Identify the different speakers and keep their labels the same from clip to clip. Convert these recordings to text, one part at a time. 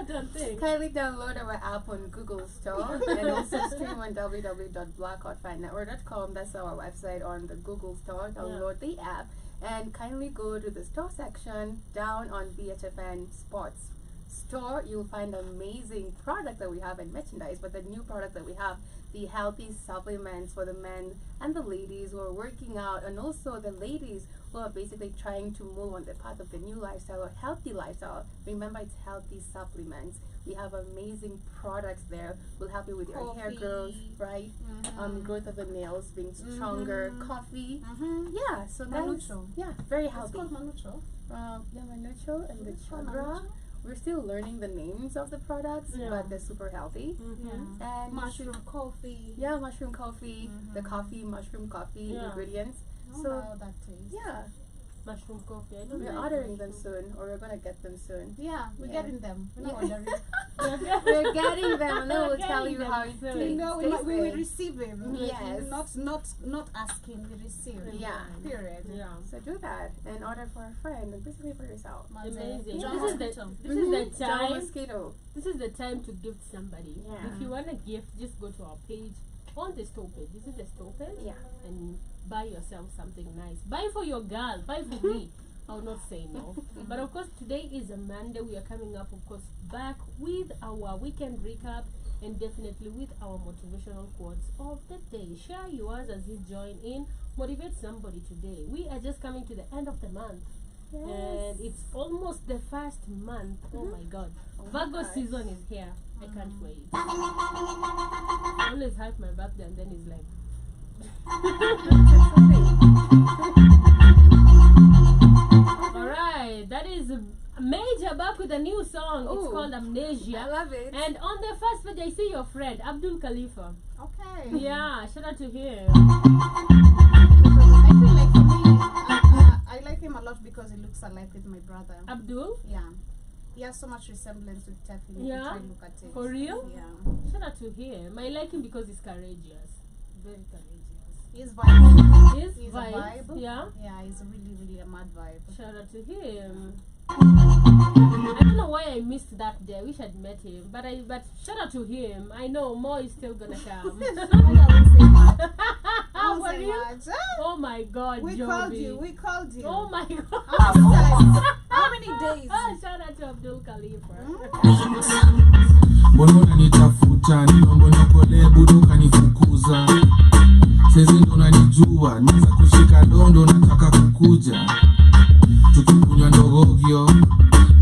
Speaker 1: Kindly download our app on Google Store and also stream on www.blackoutfinenetwork.com. That's our website on the Google Store. Download the app and kindly go to the store section down on BHFN Sports Store. You'll find amazing products that we have and merchandise, but the new product that we have, the healthy supplements for the men and the ladies who are working out, and also the ladies who are basically trying to move on the path of the new lifestyle or healthy lifestyle. Remember, it's healthy supplements. We have amazing products there. Will help you with your hair growth, right? Growth of the nails, being stronger. Coffee. Yeah, so that's very healthy.
Speaker 2: It's called Manucho.
Speaker 1: Manucho and the Chagra. We're still learning the names of the products, but they're super healthy. And
Speaker 2: mushroom coffee.
Speaker 1: Yeah, mushroom coffee. The mushroom coffee ingredients.
Speaker 2: So that taste.
Speaker 1: Yeah.
Speaker 2: Mushroom coffee.
Speaker 1: We're ordering them soon, or we're gonna get them soon.
Speaker 2: Yeah, we're getting them. We're not ordering.
Speaker 1: We're getting them, and then we'll tell you how it tastes.
Speaker 2: No, we will receive them.
Speaker 1: Yes.
Speaker 2: Not asking, we receive.
Speaker 1: Yeah.
Speaker 2: Period.
Speaker 1: Yeah. So do that and order for a friend and basically for yourself.
Speaker 3: Amazing.
Speaker 1: Yeah.
Speaker 3: This is the time.
Speaker 1: Mosquito.
Speaker 3: This is the time to gift somebody.
Speaker 1: Yeah.
Speaker 3: If you want a gift, just go to our page on the store page. This is the store page.
Speaker 1: Yeah.
Speaker 3: And buy yourself something nice. Buy for your girl. Buy for me. I will not say no. But of course, today is a Monday. We are coming up, of course, back with our weekend recap and definitely with our motivational quotes of the day. Share yours as you join in. Motivate somebody today. We are just coming to the end of the month.
Speaker 1: Yes.
Speaker 3: And it's almost the first month. Oh my God. Virgo season is here. I can't wait. I always hype my birthday and then it's like alright, that is Major back with a new song. It's called Amnesia.
Speaker 1: I love it.
Speaker 3: And on the first page I see your friend Abdul Khalifa.
Speaker 2: Okay.
Speaker 3: Yeah, shout out to him.
Speaker 2: I feel like for me, I like him a lot because he looks alike with my brother.
Speaker 3: Abdul?
Speaker 2: Yeah. He has so much resemblance with Teflon.
Speaker 3: Yeah?
Speaker 2: Look at it.
Speaker 3: For real?
Speaker 2: Yeah.
Speaker 3: Shout out to him. I like him because he's courageous. Very courageous.
Speaker 2: He's vibe.
Speaker 3: He's
Speaker 2: a
Speaker 3: vibe.
Speaker 2: vibe.
Speaker 3: Yeah?
Speaker 2: Yeah, he's really, really a mad vibe.
Speaker 3: Shout out to him. I don't know why I missed that day. I wish I'd met him. But shout out to him. I know more is still gonna come.
Speaker 2: For real?
Speaker 3: Oh my God,
Speaker 2: We called you. We called you.
Speaker 3: Oh my God.
Speaker 2: How many days?
Speaker 3: Shout out to Abdul Khalifa.
Speaker 4: Mbona unanitafuta niomba kole budu kanifukuza. Sasa ndo unanijua nianza kushika dondo nataka kukuja. Tukikunywa ndogogyo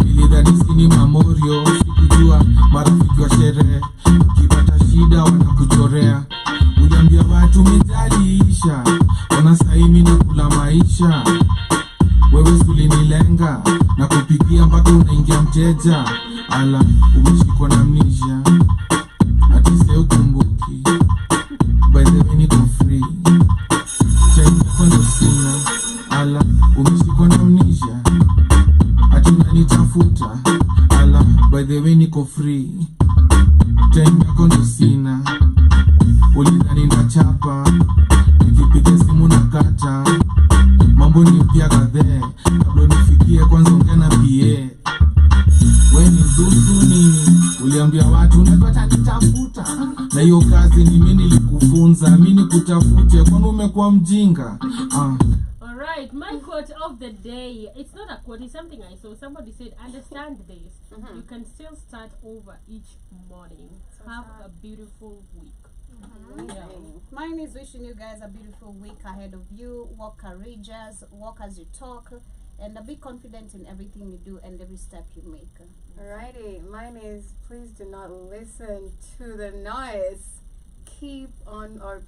Speaker 4: nilidhani sini mamorio sikujua marafiki wa sherehe ukipata shida wanakuchorea. Uliambia watu mejaliisha wanasaimi na kula maisha. Wewe sulinilenga na kupigia mpaka unaingia mteja. Ala umeshikwa na amnesia ati sasa ukumbuki. By the way niko free change kondo sina. Ala umeshikwa na amnesia ati unanitafuta. Ala by the way niko free time yako ndo sina. Ulidhani nachapa nikipiga simu na kata. Mambo ni mpya kadhe kabla nifikie kwanza ongea na PA. Wewe ni zuzu nini? Uliambia watu unataka nitafuta. Na hiyo kazi ni mimi nilikufunza. Mimi nikutafute kwani umekuwa mjinga.
Speaker 3: Alright, my quote of the day. It's not a quote, it's something I saw. Somebody said, understand this. You can still start over each morning. Have a beautiful week. Yeah.
Speaker 2: Mine is wishing you guys a beautiful week ahead of you. Walk courageous, walk as you talk, and be confident in everything you do and every step you make.
Speaker 1: Alrighty, mine is please do not listen to the noise. Keep on what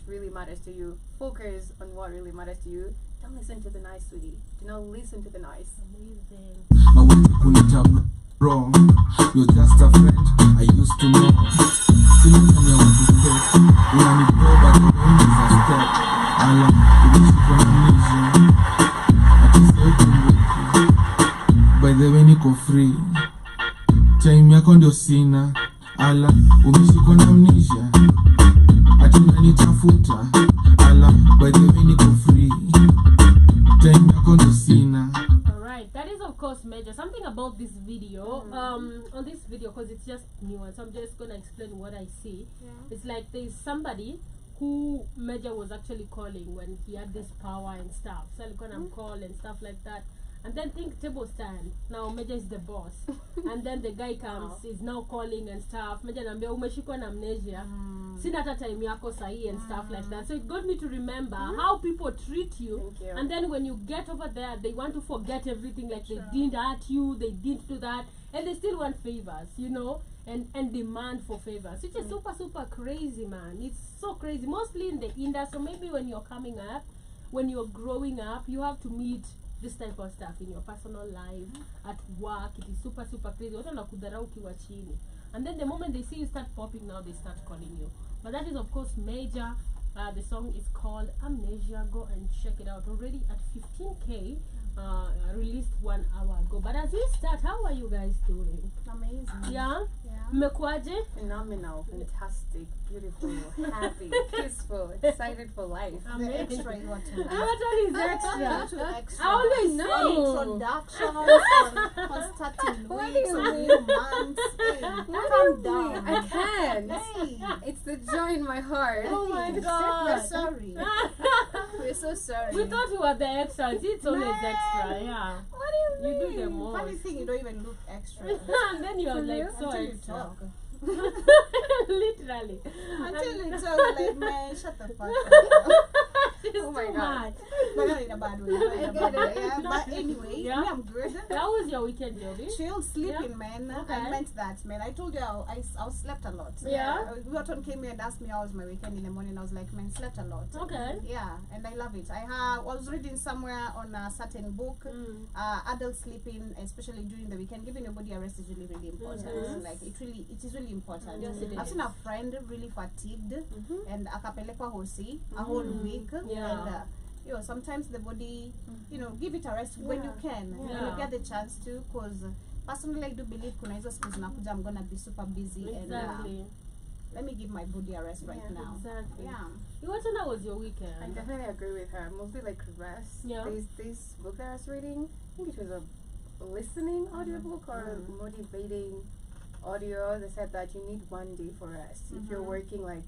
Speaker 1: really matters to you. Focus on what really matters to you. Don't listen to the noise, sweetie. Do not listen to the noise.
Speaker 3: Amazing.
Speaker 4: Bro, you're just a friend I used to know. By the way niko free time yako ndio sina. Ala umeshikwa na amnesia ati unanitafuta. Ala by the way niko free time yako ndio sina.
Speaker 3: Alright, that is of course Major, something about this video. On this video, because it's just new, and so I'm just gonna explain what I see. It's like there's somebody who Major was actually calling when he had this power and stuff. So I'm gonna call and stuff like that. And then think table stand. Now Major is the boss. And then the guy comes, is now calling and stuff. Major anambia umeshikwa na amnesia. Sina hata time yako sahi and stuff like that. So it got me to remember how people treat you.
Speaker 1: Thank you.
Speaker 3: And then when you get over there, they want to forget everything, like they didn't hurt you, they didn't do that, and they still want favors, you know, and demand for favors, which is super crazy, man. It's so crazy, mostly in the industry. So maybe when you're coming up, when you're growing up, you have to meet this type of stuff in your personal life, at work. It is super crazy. Watu wanakudharau ukiwa chini. And then the moment they see you start popping, now they start calling you. But that is of course Major. The song is called Amnesia. Go and check it out. Already at 15K, released 1 hour ago. But as we start, how are you guys doing?
Speaker 2: Amazing.
Speaker 3: Yeah? Mmekuaje?
Speaker 1: Phenomenal, fantastic, beautiful, happy, peaceful, excited for life.
Speaker 2: The extra you want to know.
Speaker 3: What is extra?
Speaker 2: Too extra.
Speaker 3: I always
Speaker 2: No
Speaker 3: say.
Speaker 2: introductions on starting
Speaker 1: What do
Speaker 2: weeks
Speaker 1: you
Speaker 2: or
Speaker 1: mean?
Speaker 2: new months. Hey, calm down.
Speaker 1: I can't.
Speaker 2: Hey,
Speaker 1: It's the joy in my heart.
Speaker 3: Oh my
Speaker 2: we're
Speaker 3: god.
Speaker 2: sorry. We're so sorry.
Speaker 3: We thought we were the extras. It's always extra, yeah.
Speaker 1: What do you
Speaker 3: You
Speaker 1: mean?
Speaker 3: do the most.
Speaker 2: Funny thing, you don't even look extra
Speaker 3: And then you're like so
Speaker 2: until you
Speaker 3: extra.
Speaker 2: talk.
Speaker 3: Literally.
Speaker 2: Until you talk, like, man, shut the fuck up.
Speaker 3: It's
Speaker 1: Oh my
Speaker 3: too
Speaker 1: God.
Speaker 3: much.
Speaker 2: But not in a bad way. Not in a bad way. Yeah. But anyway,
Speaker 3: Yeah.
Speaker 2: me, I'm good.
Speaker 3: How was your weekend, Joby?
Speaker 2: Chill, sleeping, man.
Speaker 3: Okay.
Speaker 2: I meant that, man. I told you I slept a lot.
Speaker 3: Yeah?
Speaker 2: Wilton came here and asked me how was my weekend in the morning. I was like, man, slept a lot.
Speaker 3: Okay.
Speaker 2: Yeah, and I love it. I was reading somewhere on a certain book, adult sleeping, especially during the weekend, giving your body a rest is really important.
Speaker 3: Yes.
Speaker 2: Like it is really important.
Speaker 3: Yes, it
Speaker 2: I've
Speaker 3: is.
Speaker 2: seen a friend really fatigued and akapelekwa hosi a whole week.
Speaker 3: Yeah.
Speaker 2: And you know, sometimes the body, you know, give it a rest when you can, when you
Speaker 3: Yeah.
Speaker 2: get the chance to. Because personally, I do believe kuna hizo siku zinakuja, I'm gonna be super busy and
Speaker 3: Exactly.
Speaker 2: let me give my body a rest right
Speaker 1: Yeah,
Speaker 2: now.
Speaker 3: Exactly.
Speaker 2: Yeah.
Speaker 3: What how was your
Speaker 1: I
Speaker 3: weekend?
Speaker 1: definitely agree with her. Mostly like rest.
Speaker 3: Yeah.
Speaker 1: This book that I was reading, I think it was a listening audiobook or motivating audio. They said that you need 1 day for rest. If you're working like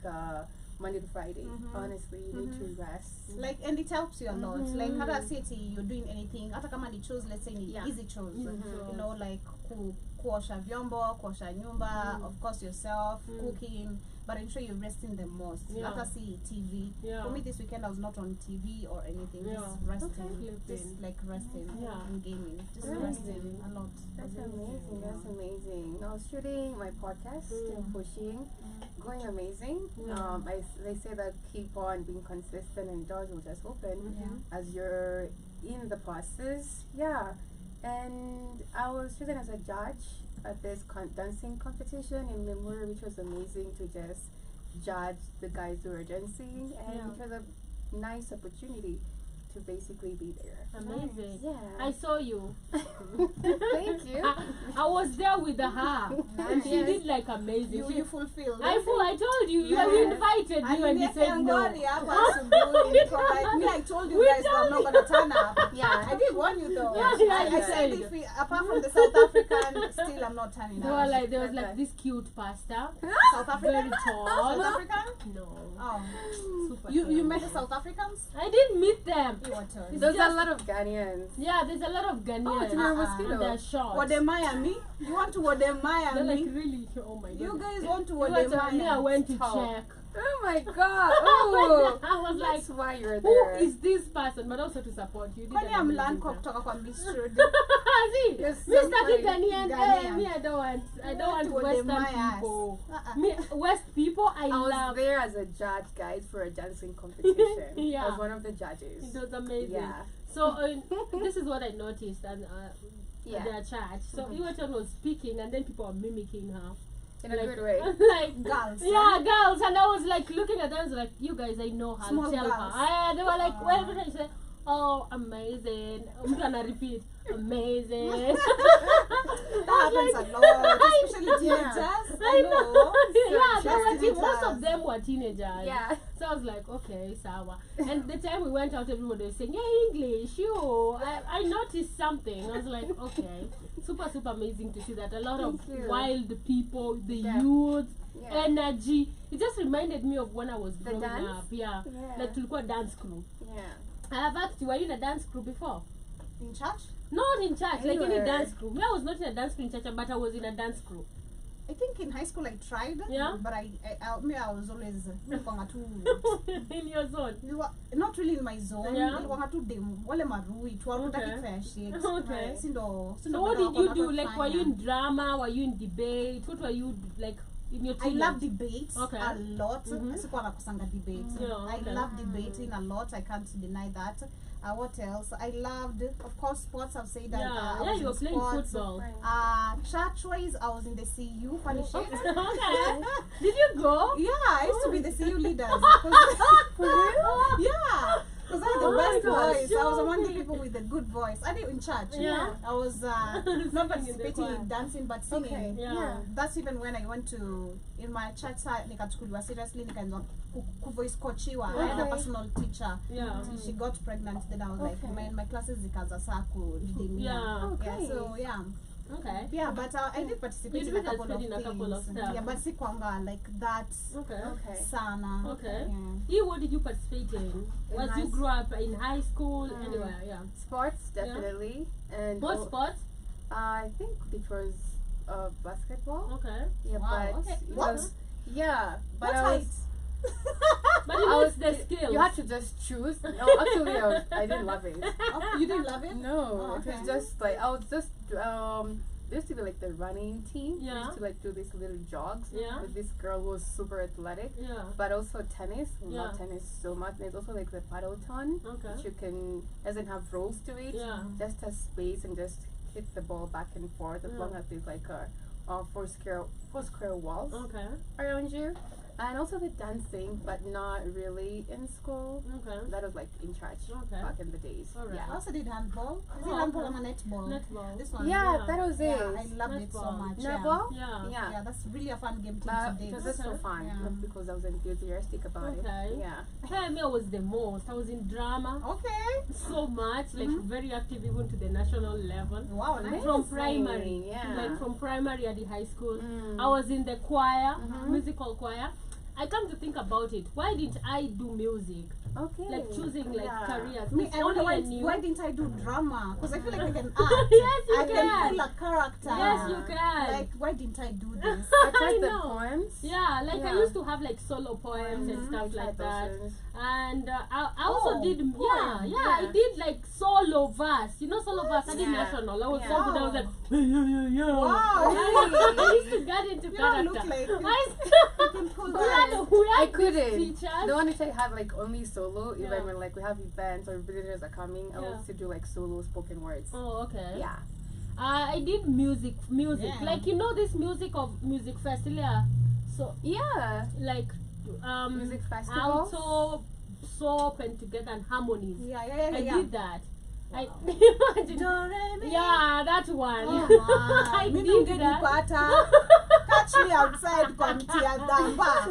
Speaker 1: Monday to Friday, honestly, you need to rest.
Speaker 2: Like, and it helps you a lot. Like, hata city you're doing anything, hata kama ni chores, let's say ni easy chores, you know, like kuosha vyombo, kuosha nyumba, of course yourself, cooking, but ensure you're resting the most.
Speaker 3: Yeah.
Speaker 2: Hata see TV.
Speaker 3: Yeah.
Speaker 2: For me this weekend I was not on TV or anything,
Speaker 3: Yeah.
Speaker 2: just resting,
Speaker 3: Okay.
Speaker 2: just like resting
Speaker 3: Yeah.
Speaker 2: and gaming, just
Speaker 1: Amazing.
Speaker 2: resting a lot.
Speaker 1: That's amazing. That's amazing. I was shooting my podcast, still pushing, going amazing. They say that keep on being consistent and doors will just open as you're in the process. Yeah. And I was shooting as a judge at this dancing competition in Limuru, which was amazing to just judge the guys who were dancing, and it was a nice opportunity to basically be there.
Speaker 3: Amazing.
Speaker 1: Yeah.
Speaker 3: I saw you.
Speaker 1: Thank you.
Speaker 3: I was there with her, and she
Speaker 2: Yes.
Speaker 3: did like amazing.
Speaker 2: You fulfilled.
Speaker 3: I told you, you
Speaker 2: Yes.
Speaker 3: invited me and you said no.
Speaker 2: I told you guys that I'm not gonna turn up.
Speaker 1: Yeah.
Speaker 2: I did warn you though.
Speaker 3: Yeah,
Speaker 2: I said if we, apart from the South African, still I'm not turning
Speaker 3: There
Speaker 2: up.
Speaker 3: was like this cute pastor,
Speaker 2: South
Speaker 3: very
Speaker 2: African?
Speaker 3: tall.
Speaker 2: South African?
Speaker 3: No.
Speaker 2: Oh.
Speaker 3: Super
Speaker 2: You
Speaker 3: tall.
Speaker 2: met the South Africans?
Speaker 3: I didn't meet them.
Speaker 2: You want to?
Speaker 1: There's a lot of Ghanaians.
Speaker 3: Yeah, there's a lot of Ghanaians.
Speaker 1: to know
Speaker 3: and
Speaker 1: mosquito.
Speaker 3: they're short.
Speaker 2: Wademaya me? You want to Wademaya
Speaker 3: They're like
Speaker 2: me?
Speaker 3: really, oh my god.
Speaker 2: You guys want to
Speaker 3: Me, I
Speaker 2: Wademaya?
Speaker 3: went to
Speaker 1: Tall.
Speaker 3: check.
Speaker 1: Oh my god. Oh.
Speaker 3: I was like,
Speaker 1: That's why you're
Speaker 3: who
Speaker 1: there.
Speaker 3: is this person? But also to support you. You did
Speaker 2: Kwani
Speaker 3: an
Speaker 2: I'm
Speaker 3: amazing
Speaker 2: land
Speaker 3: job.
Speaker 2: kutoka kwa Mr.
Speaker 3: See,
Speaker 1: You're
Speaker 3: me
Speaker 1: so
Speaker 3: started
Speaker 1: funny.
Speaker 3: Ghanaian.
Speaker 2: Ghanaian.
Speaker 3: Me, I don't want
Speaker 2: want to
Speaker 3: Western
Speaker 2: Wademaya.
Speaker 3: people.
Speaker 2: Uh-uh.
Speaker 3: Me, West people, I
Speaker 1: I was
Speaker 3: love.
Speaker 1: there as a judge, guys, for a dancing competition.
Speaker 3: Yeah.
Speaker 1: I was one of the judges.
Speaker 3: It was amazing.
Speaker 1: Yeah.
Speaker 3: So this is what I noticed and
Speaker 1: Yeah.
Speaker 3: their church. So Iwaton was speaking and then people were mimicking her.
Speaker 1: In a
Speaker 3: Like-
Speaker 1: good way.
Speaker 3: like
Speaker 2: Girls.
Speaker 3: yeah, girls, and I was like looking at them, I was like, you guys, I know her.
Speaker 2: Small
Speaker 3: Tell
Speaker 2: girls.
Speaker 3: her. They were like, well, every time she said, oh, amazing. I'm gonna repeat, amazing.
Speaker 2: That happens a lot, especially teenagers.
Speaker 3: I know. Yeah,
Speaker 2: Just
Speaker 3: most of
Speaker 2: teenagers.
Speaker 3: them were teenagers.
Speaker 1: Yeah.
Speaker 3: So I was like, okay, sawa. And the time we went out, everybody was saying, yeah, English, I noticed something. I was like, okay. Super, super amazing to see that. A lot of wild people, the youth, energy. It just reminded me of when I was growing up. Yeah. Like tulikuwa dance crew. Were you in a dance crew before?
Speaker 2: In church?
Speaker 3: Not in church, like in a dance crew. Me, I was not in a dance crew in church, but I was in a dance crew.
Speaker 2: I think in high school I tried, but I was always
Speaker 3: in your zone.
Speaker 2: Not really in my zone.
Speaker 3: Okay. So what did you do? Like, were you in drama? Were you in debate? What were you like?
Speaker 2: I love debates a lot.
Speaker 3: Debates.
Speaker 2: I love debating a lot. I can't deny that. What else? I loved, of course, sports. I've said that.
Speaker 3: You were playing football.
Speaker 2: Church-wise, I was in the CU. Funny shit.
Speaker 3: Okay. Did you go?
Speaker 2: Yeah, I used to be the CU leader.
Speaker 3: For real?
Speaker 2: Yeah. Because I had the best voice. I was among the people with a good voice. I did in church. I was not participating in dancing but singing. That's even when I went to, in my church side, nikachukuliwa seriously, nikaanza voice coachiwa. I had a personal teacher. Till she got pregnant, then I was like, man, my classes zikaanza saa kudidimia. So
Speaker 3: Okay.
Speaker 2: Yeah, but I did participate in a couple of things. Yeah, but sikwanga like that.
Speaker 3: Okay.
Speaker 2: Sana.
Speaker 3: Okay. You, what did you participate in? Was you grew up in high school? Anywhere? Yeah.
Speaker 1: Sports, definitely. And
Speaker 3: what sports?
Speaker 1: I think it was basketball.
Speaker 3: Okay.
Speaker 1: Yeah,
Speaker 2: wow.
Speaker 1: but
Speaker 2: what?
Speaker 1: Yeah, but
Speaker 2: what
Speaker 1: I was.
Speaker 3: But it was the skills.
Speaker 1: You had to just choose. No, actually, I didn't love it.
Speaker 2: Oh, you didn't love it?
Speaker 1: No, it was just like I was just there used to be like the running team. We used to like do these little jogs with this girl who was super athletic. But also tennis. We love tennis so much. And there's also like the paddleton, which you can doesn't have rules to it. Just has space and just hit the ball back and forth as long as there's like a four square walls around you. And also the dancing, but not really in school. That was like in church back in the days.
Speaker 2: I also did handball. Is it handball or netball?
Speaker 3: Netball.
Speaker 2: This one.
Speaker 1: Yeah, that was it.
Speaker 2: I loved it so much.
Speaker 1: Netball?
Speaker 2: Yeah, that's really a fun game to date.
Speaker 1: Because it's so fun. Not because I was enthusiastic about it.
Speaker 3: Yeah. Me, I was the most. I was in drama.
Speaker 2: Okay.
Speaker 3: So much, like very active even to the national level.
Speaker 2: Wow, nice.
Speaker 3: From primary. Like from primary at the high school. I was in the choir, musical choir. I come to think about it. Why didn't I do music? Like choosing like careers.
Speaker 2: I wonder why didn't I do drama? Because I feel like I can act.
Speaker 3: Yes, you
Speaker 2: I
Speaker 3: can.
Speaker 2: can pull a character.
Speaker 3: Yes, you can.
Speaker 2: Like, why didn't I do this?
Speaker 1: I tried the poems.
Speaker 3: Yeah, like I used to have like solo poems and stuff like that. And I also did, I did like solo verse. You know solo verse? I did national. I was so good. I was like,
Speaker 2: wow.
Speaker 3: I used to get into character.
Speaker 2: Look like
Speaker 3: you
Speaker 2: can pull that.
Speaker 1: I couldn't. The one which I have like only solo, even when like we have events or visitors are coming, I used to do like solo spoken words.
Speaker 3: Oh, okay.
Speaker 1: Yeah.
Speaker 3: I did music. Like, you know this music festival. So like
Speaker 1: music festival,
Speaker 3: alto, soap, and together and harmonies. I did that. I that one. I did that.
Speaker 2: Catch me outside kwa mti ya dhamba.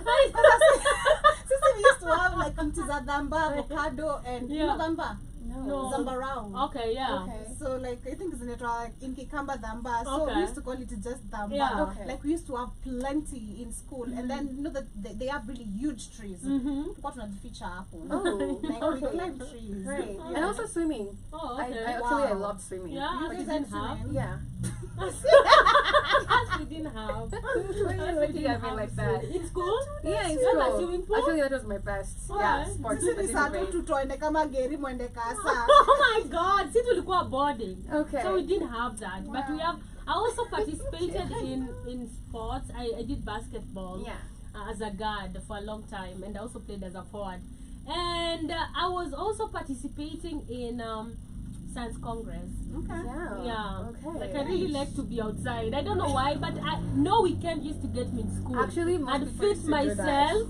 Speaker 2: We used to have like mti za dhamba, avocado, and you know dhamba?
Speaker 3: No.
Speaker 2: Zambarao.
Speaker 3: Okay.
Speaker 2: So like I think it's like in Kikamba dhamba. So we used to call it just dhamba. Like we used to have plenty in school, and then you know that they have really huge trees. What not feature apple? Like we climb trees.
Speaker 1: Right. And also swimming.
Speaker 3: Oh, okay.
Speaker 1: I loved swimming.
Speaker 3: Yeah,
Speaker 2: you guys didn't have?
Speaker 1: Yeah.
Speaker 3: We didn't have.
Speaker 1: Why are you looking at me like that?
Speaker 3: In school?
Speaker 1: Yeah, in
Speaker 3: school.
Speaker 1: school.
Speaker 3: Swimming pool?
Speaker 1: Actually, that was my best. Yeah, sports.
Speaker 3: Oh my God! See, tulikuwa boarding.
Speaker 1: Okay.
Speaker 3: So we didn't have that, but we have. I also participated in sports. I did basketball. As a guard for a long time, and I also played as a forward. And I was also participating in Science Congress. Like I really like to be outside. I don't know why, but no weekend used to get me in school.
Speaker 1: Actually,
Speaker 3: and fit myself.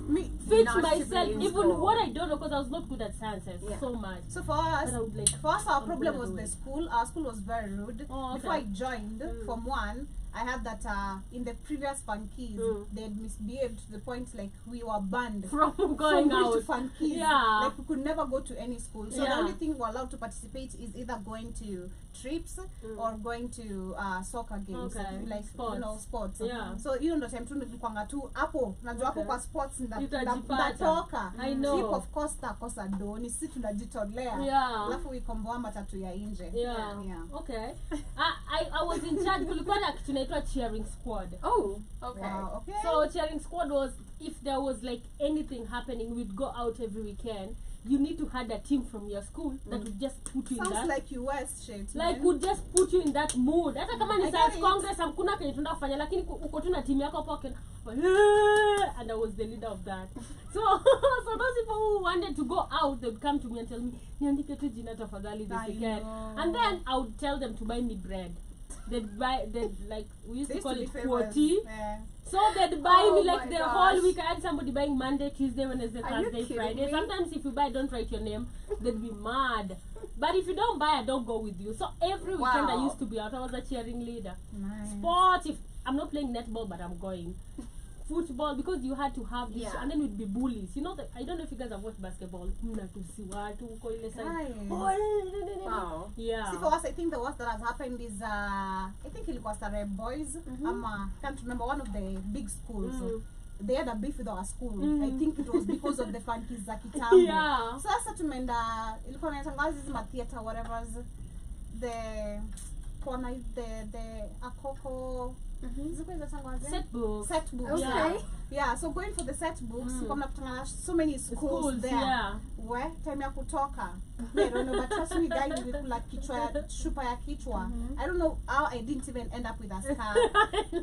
Speaker 3: Even what I don't know, because I was not good at sciences so much.
Speaker 2: So for us, our problem was the school. Our school was very rude. Before I joined Form 1, I heard that in the previous funkies, they had misbehaved to the point like we were banned
Speaker 3: from going out
Speaker 2: to funkies.
Speaker 3: Yeah.
Speaker 2: Like we could never go to any school. So
Speaker 3: Yeah.
Speaker 2: the only thing we're allowed to participate is either going to trips or going to soccer games.
Speaker 3: Okay.
Speaker 2: Like sports.
Speaker 3: Yeah.
Speaker 2: So hiyo ndo time tu nilikuanga tu hapo. Najua hapo kwa sports
Speaker 3: Utajipata.
Speaker 2: ndatoka.
Speaker 3: I know.
Speaker 2: Trip of course takosa do. Ni sisi tunajitolea.
Speaker 3: Yeah.
Speaker 2: Alafu ikomboa matatu ya nje.
Speaker 3: Yeah. Okay. I was in charge. Kulikuwa na kitu inaitwa cheering squad.
Speaker 1: Oh, okay.
Speaker 2: Wow, okay.
Speaker 3: So cheering squad was, if there was like anything happening, we'd go out every weekend. You need to have a team from your school that would just put you in
Speaker 2: Sounds
Speaker 3: that.
Speaker 2: like US shit.
Speaker 3: Like would just put you in that mood. Hata kama ni science congress hamkuna kenye tunataka kufanya, lakini uko tu na team yako hapo, and I was the leader of that. So those people who wanted to go out, they'd come to me and tell me, niandike tu jina tafadhali this weekend. And then I would tell them to buy me bread. They'd like, we used to call it quoty.
Speaker 2: Yeah.
Speaker 3: So they'd buy me like
Speaker 1: my
Speaker 3: the
Speaker 1: gosh.
Speaker 3: whole week. I had somebody buying Monday, Tuesday, Wednesday,
Speaker 1: Are you
Speaker 3: Thursday,
Speaker 1: kidding
Speaker 3: Friday.
Speaker 1: me?
Speaker 3: Sometimes if you buy, don't write your name. They'd be mad. But if you don't buy, I don't go with you. So every weekend I
Speaker 1: Wow.
Speaker 3: used to be out. I was a cheering leader.
Speaker 2: Nice.
Speaker 3: Sport, if I'm not playing netball, but I'm going. Football, because you had to have this,
Speaker 1: Yeah.
Speaker 3: and then we'd be bullies. You know, I don't know if you guys have watched basketball. Mnatusiwatu, uko ile side.
Speaker 2: Nice.
Speaker 1: Wow.
Speaker 3: Yeah.
Speaker 2: See, for us, I think the worst that has happened is I think it was the boys. Can't remember, one of the big schools. They had a beef with our school. I think it was because of the funkies za kitambo.
Speaker 3: Yeah.
Speaker 2: So sasa tumeenda ilikuwa inatangaza hizi theater whatever, the kona the akoko
Speaker 3: Set books.
Speaker 2: set books.
Speaker 1: Okay.
Speaker 2: Yeah, so going for the set books, kuna kutana so many schools there.
Speaker 3: Yeah.
Speaker 2: Where time ya kutoka. I don't know, but trust me, guy nilikula chupa ya kichwa. I don't know how I didn't even end up with a scar.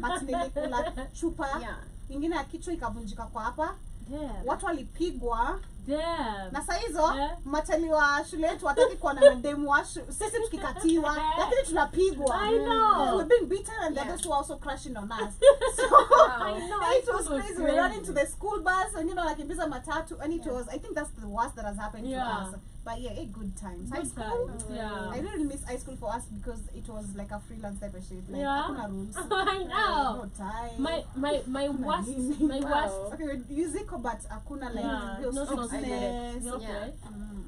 Speaker 2: But nilikula chupa.
Speaker 1: Yeah.
Speaker 2: Ingine ya kichwa ikavunjika kwa hapa.
Speaker 3: Damn.
Speaker 2: Watu walipigwa.
Speaker 3: Damn.
Speaker 2: Na saa hizo machali wa shule yetu wataki kuwa na demu wa sisi tukikatiwa, lakini tunapigwa.
Speaker 3: I know.
Speaker 2: We're being beaten and the others were also crashing on us. So
Speaker 3: I know.
Speaker 2: it was crazy. We ran into the school bus and nakimbiza matatu, and it was, I think that's the worst that has happened to us. But yeah, good times. High school.
Speaker 3: Yeah.
Speaker 2: I really miss high school for us because it was like a freelance type of shit. Like hakuna rules.
Speaker 3: I know.
Speaker 2: No time.
Speaker 3: My worst
Speaker 1: Wow.
Speaker 2: Okay, musical, but hakuna like real
Speaker 3: no
Speaker 2: strictness.
Speaker 3: Okay.
Speaker 1: Yeah.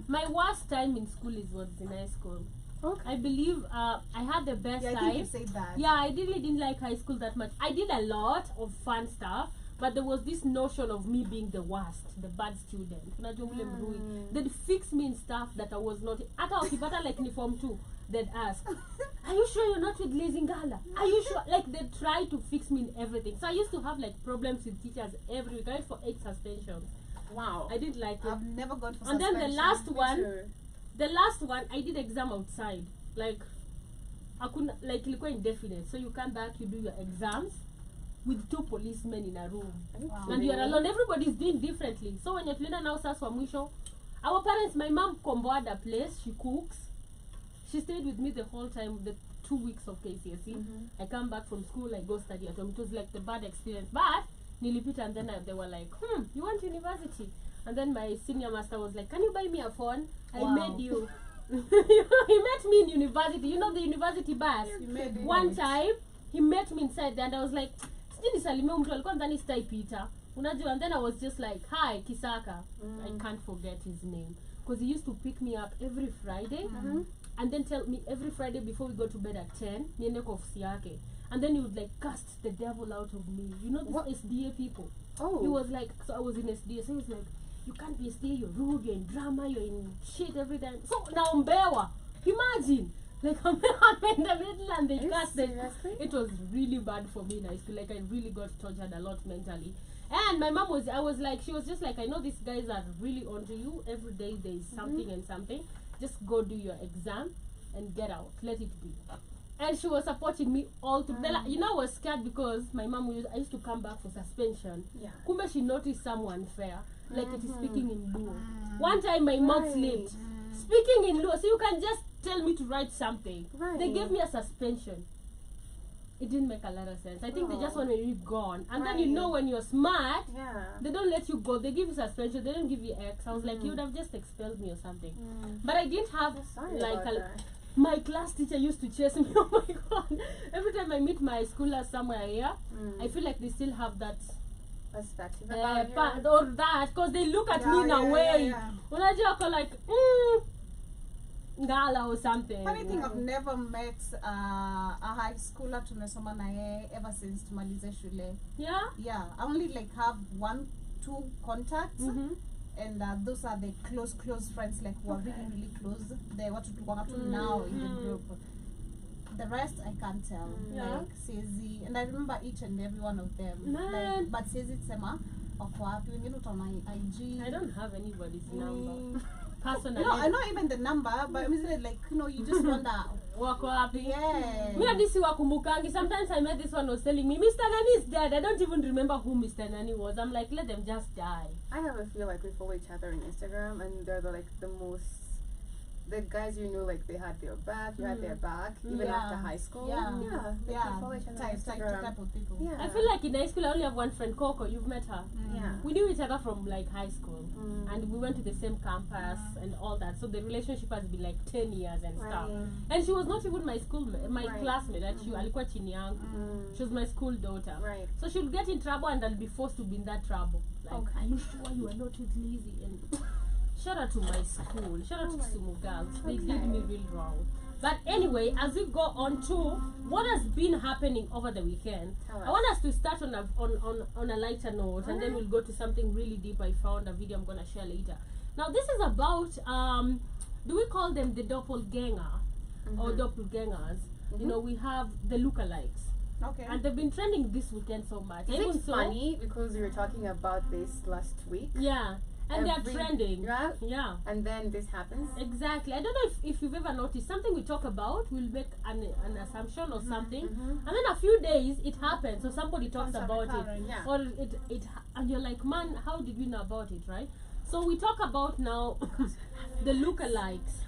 Speaker 3: My worst time in school is was in high school.
Speaker 1: Okay.
Speaker 3: I believe I had the best
Speaker 2: Yeah, I
Speaker 3: time.
Speaker 2: think you said that.
Speaker 3: Yeah, I really didn't like high school that much. I did a lot of fun stuff, but there was this notion of me being the worst, the bad student. Unajua ule mrui. They'd fix me in stuff that I was not. Hata wakipata like ni form 2, they'd ask, "Are you sure you're not with Lezingala? Are you sure?" Like they try to fix me in everything. So I used to have like problems with teachers every week. I went for 8 suspensions.
Speaker 1: Wow.
Speaker 3: I didn't like it.
Speaker 2: I've never gone for
Speaker 3: And then
Speaker 2: suspension.
Speaker 3: the last one, I did exam outside. Like, ilikuwa indefinite. So you come back, you do your exams with 2 policemen in a room.
Speaker 2: Wow.
Speaker 3: And you're alone. Everybody's doing differently. So when you're playing now, sasa mwisho, our parents, my mom komboard a place, she cooks. She stayed with me the whole time, the 2 weeks of KCSE. I come back from school, I go study at home. It was like the bad experience. But nilipita, and then they were like, you want university? And then my senior master was like, can you buy me a phone? I made you. He met me in university. You know the university bus? One time, he met me inside there, and I was like, and then I was just like, hi, Kisaka. I can't forget his name. Because he used to pick me up every Friday. And then tell me every Friday before we go to bed at 10, niende kwa ofisi yake. And then he would like cast the devil out of me. You know these SDA people.
Speaker 1: Oh.
Speaker 3: He was like, so I was in SDA, so he was like, you can't be SDA, you're rude, you're in drama, you're in shit every time. So now Mbewa, imagine. Like I'm in the middle and they cast it. It was really bad for me in high school. Like I really got tortured a lot mentally. And my mom she was just like, I know these guys are really onto you. Every day there is something and something. Just go do your exam and get out. Let it be. And she was supporting me all through. You know, I was scared because my mom I used to come back for suspension.
Speaker 1: Yeah.
Speaker 3: Kumbe she noticed someone fair, like it is speaking in Luo. One time my mouth slipped. Speaking in Luo, so you can just tell me to write something.
Speaker 1: Right.
Speaker 3: They gave me a suspension. It didn't make a lot of sense. I think they just wanted you gone. And then you know when you're smart, they don't let you go. They give you suspension. They don't give you X. I was like, you would have just expelled me or something. But I didn't have My class teacher used to chase me. Oh my god! Every time I meet my schoolers somewhere here, I feel like they still have that
Speaker 1: perspective
Speaker 3: or that, because they look at me in a way. When I just go like, Ngala or something.
Speaker 2: Funny thing, I've never met a high schooler tumesoma na yeye ever since tumalize shule.
Speaker 3: Yeah?
Speaker 2: Yeah, I only like have 1-2 contacts. And those are the close friends, like who are really close. They want to now in the group. The rest I can't tell. Like Sezi, and I remember each and every one of them. Like, but Sezi Tsema, Okwapi, IG.
Speaker 3: I don't have anybody's number. Personally.
Speaker 2: No, I know even the number, but I'm like, you just wonder.
Speaker 3: Wako happy.
Speaker 2: Yeah.
Speaker 3: Me and this wakumukangi. Sometimes I met this one was telling me, Mr. Nani is dead. I don't even remember who Mr. Nani was. I'm like, let them just die.
Speaker 1: I never feel like we follow each other on Instagram, and they're the most. The guys like they had their back, you had their back, even after high school. We follow each other on Instagram.
Speaker 2: Type of people.
Speaker 3: I feel like in high school I only have one friend, Coco. You've met her.
Speaker 1: Yeah.
Speaker 3: We knew each other from like high school, and we went to the same campus and all that. So the relationship has been like 10 years and stuff. And she was not even my classmate. Like she alikuwa chini yangu. She was my school daughter.
Speaker 1: Right.
Speaker 3: So she'll get in trouble and I'll be forced to be in that trouble. Like, are you sure you are not with Lizzie? And shout out to my school. Shout out to Sumu girls. They did me real wrong. But anyway, as we go on to what has been happening over the weekend, I want us to start on a lighter note, and then we'll go to something really deep. I found a video I'm gonna share later. Now this is about do we call them the doppelganger or doppelgangers? You know, we have the lookalikes.
Speaker 2: Okay.
Speaker 3: And they've been trending this weekend so much.
Speaker 1: Is it funny because we were talking about this last week?
Speaker 3: Yeah. And they're trending.
Speaker 1: Yeah. And then this happens.
Speaker 3: Exactly. I don't know if you've ever noticed something we talk about, we'll make an assumption or something, and then a few days it happens, so somebody talks about it, or it and you're like, man, how did we know about it, right? So we talk about now the lookalikes.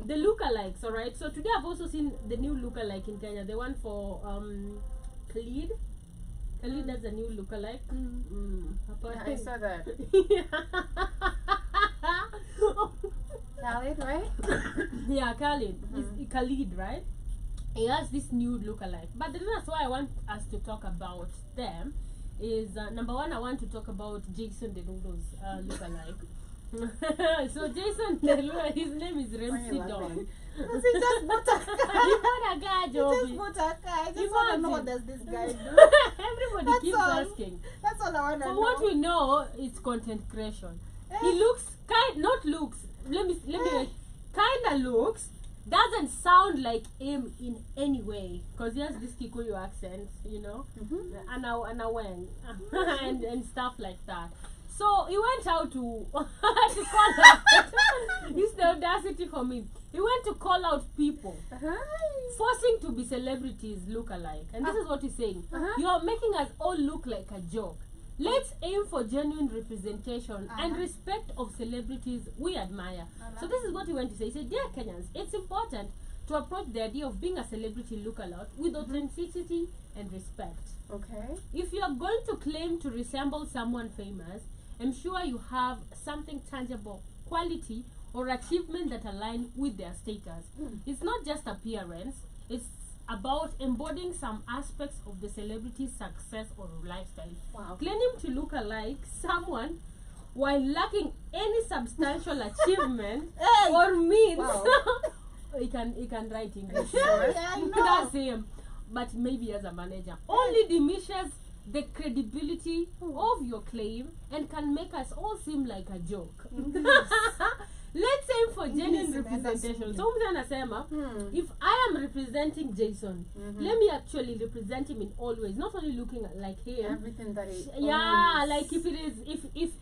Speaker 3: The lookalikes, all right. So today I've also seen the new lookalike in Kenya, the one for Khalid. Khalid has a new lookalike.
Speaker 1: I saw that. Khalid, right?
Speaker 3: Yeah, Khalid. Khalid, right? He has this new lookalike. But the reason why I want us to talk about them is number one, I want to talk about Jason Derulo's lookalike. So Jason Derulo, his name is Ramsey Don.
Speaker 2: He just bought a car.
Speaker 3: He bought a car, Joby.
Speaker 2: He just bought a car. I just want to know what does this guy do.
Speaker 3: Everybody keeps asking.
Speaker 2: That's all I want to know.
Speaker 3: So what we know is content creation. He looks kinda looks, doesn't sound like him in any way, because he has this Kikuyu accent, you know, and stuff like that. So he went out to call out. It's the audacity for me. He went to call out people, forcing to be celebrities look-alike. And this is what he's saying. You are making us all look like a joke. Let's aim for genuine representation and respect of celebrities we admire. So this is what he went to say. He said, dear Kenyans, it's important to approach the idea of being a celebrity look-alike with authenticity and respect.
Speaker 1: Okay.
Speaker 3: If you are going to claim to resemble someone famous, I'm sure you have something tangible, quality, or achievement that align with their status. It's not just appearance, it's about embodying some aspects of the celebrity's success or lifestyle.
Speaker 1: Wow.
Speaker 3: Claiming to look alike someone while lacking any substantial achievement or means.
Speaker 1: Wow.
Speaker 3: he can write English.
Speaker 2: I know.
Speaker 3: That's him. But maybe as a manager. Only diminishes the credibility of your claim and can make us all seem like a joke. Let's aim for genuine representation. So anasema, if I am representing Jason, let me actually represent him in all ways, not only looking like him.
Speaker 1: Everything that he
Speaker 3: like if it is if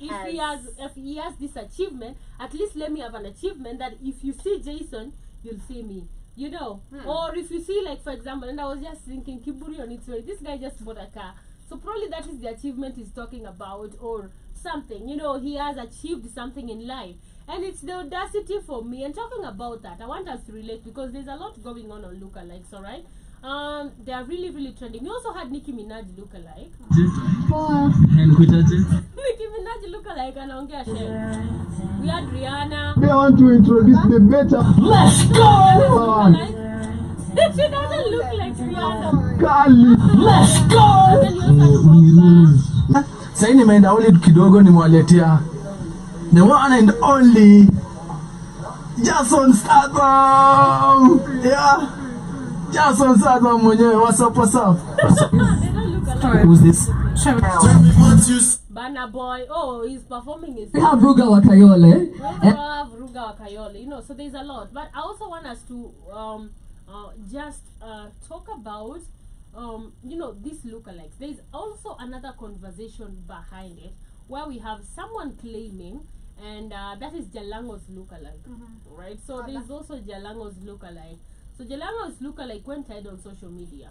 Speaker 3: he has this achievement, at least let me have an achievement that if you see Jason, you'll see me. You know, or if you see, like, for example, and I was just thinking, Kiburi on its way, this guy just bought a car. So probably that is the achievement he's talking about, or something. You know, he has achieved something in life. And it's the audacity for me. And talking about that, I want us to relate, because there's a lot going on lookalikes, alright? They are really, really trending. We also had Nicki Minaj lookalike. Nicki Minaj lookalike anaongea share. We had Rihanna.
Speaker 5: They want to introduce the better. Let's go!
Speaker 3: She doesn't look like Rihanna.
Speaker 5: Kali. Let's go!
Speaker 3: Then you also have Pogba.
Speaker 5: Sasa nimeenda only kidogo nimewaletea the one and only Jason Statham. Yeah. Jason Statham mwenyewe. What's up?
Speaker 3: They don't look alike.
Speaker 5: Who's this?
Speaker 3: Banner Boy. Oh, he's performing his.
Speaker 6: We have Ruga Wakayole.
Speaker 3: We have Ruga Wakayole. You know, so there's a lot. But I also want us to just talk about you know, these lookalikes. There's also another conversation behind it where we have someone claiming, and that is Jalango's lookalike, right? So there's also Jalango's lookalike. So Jalango's lookalike went ahead on social media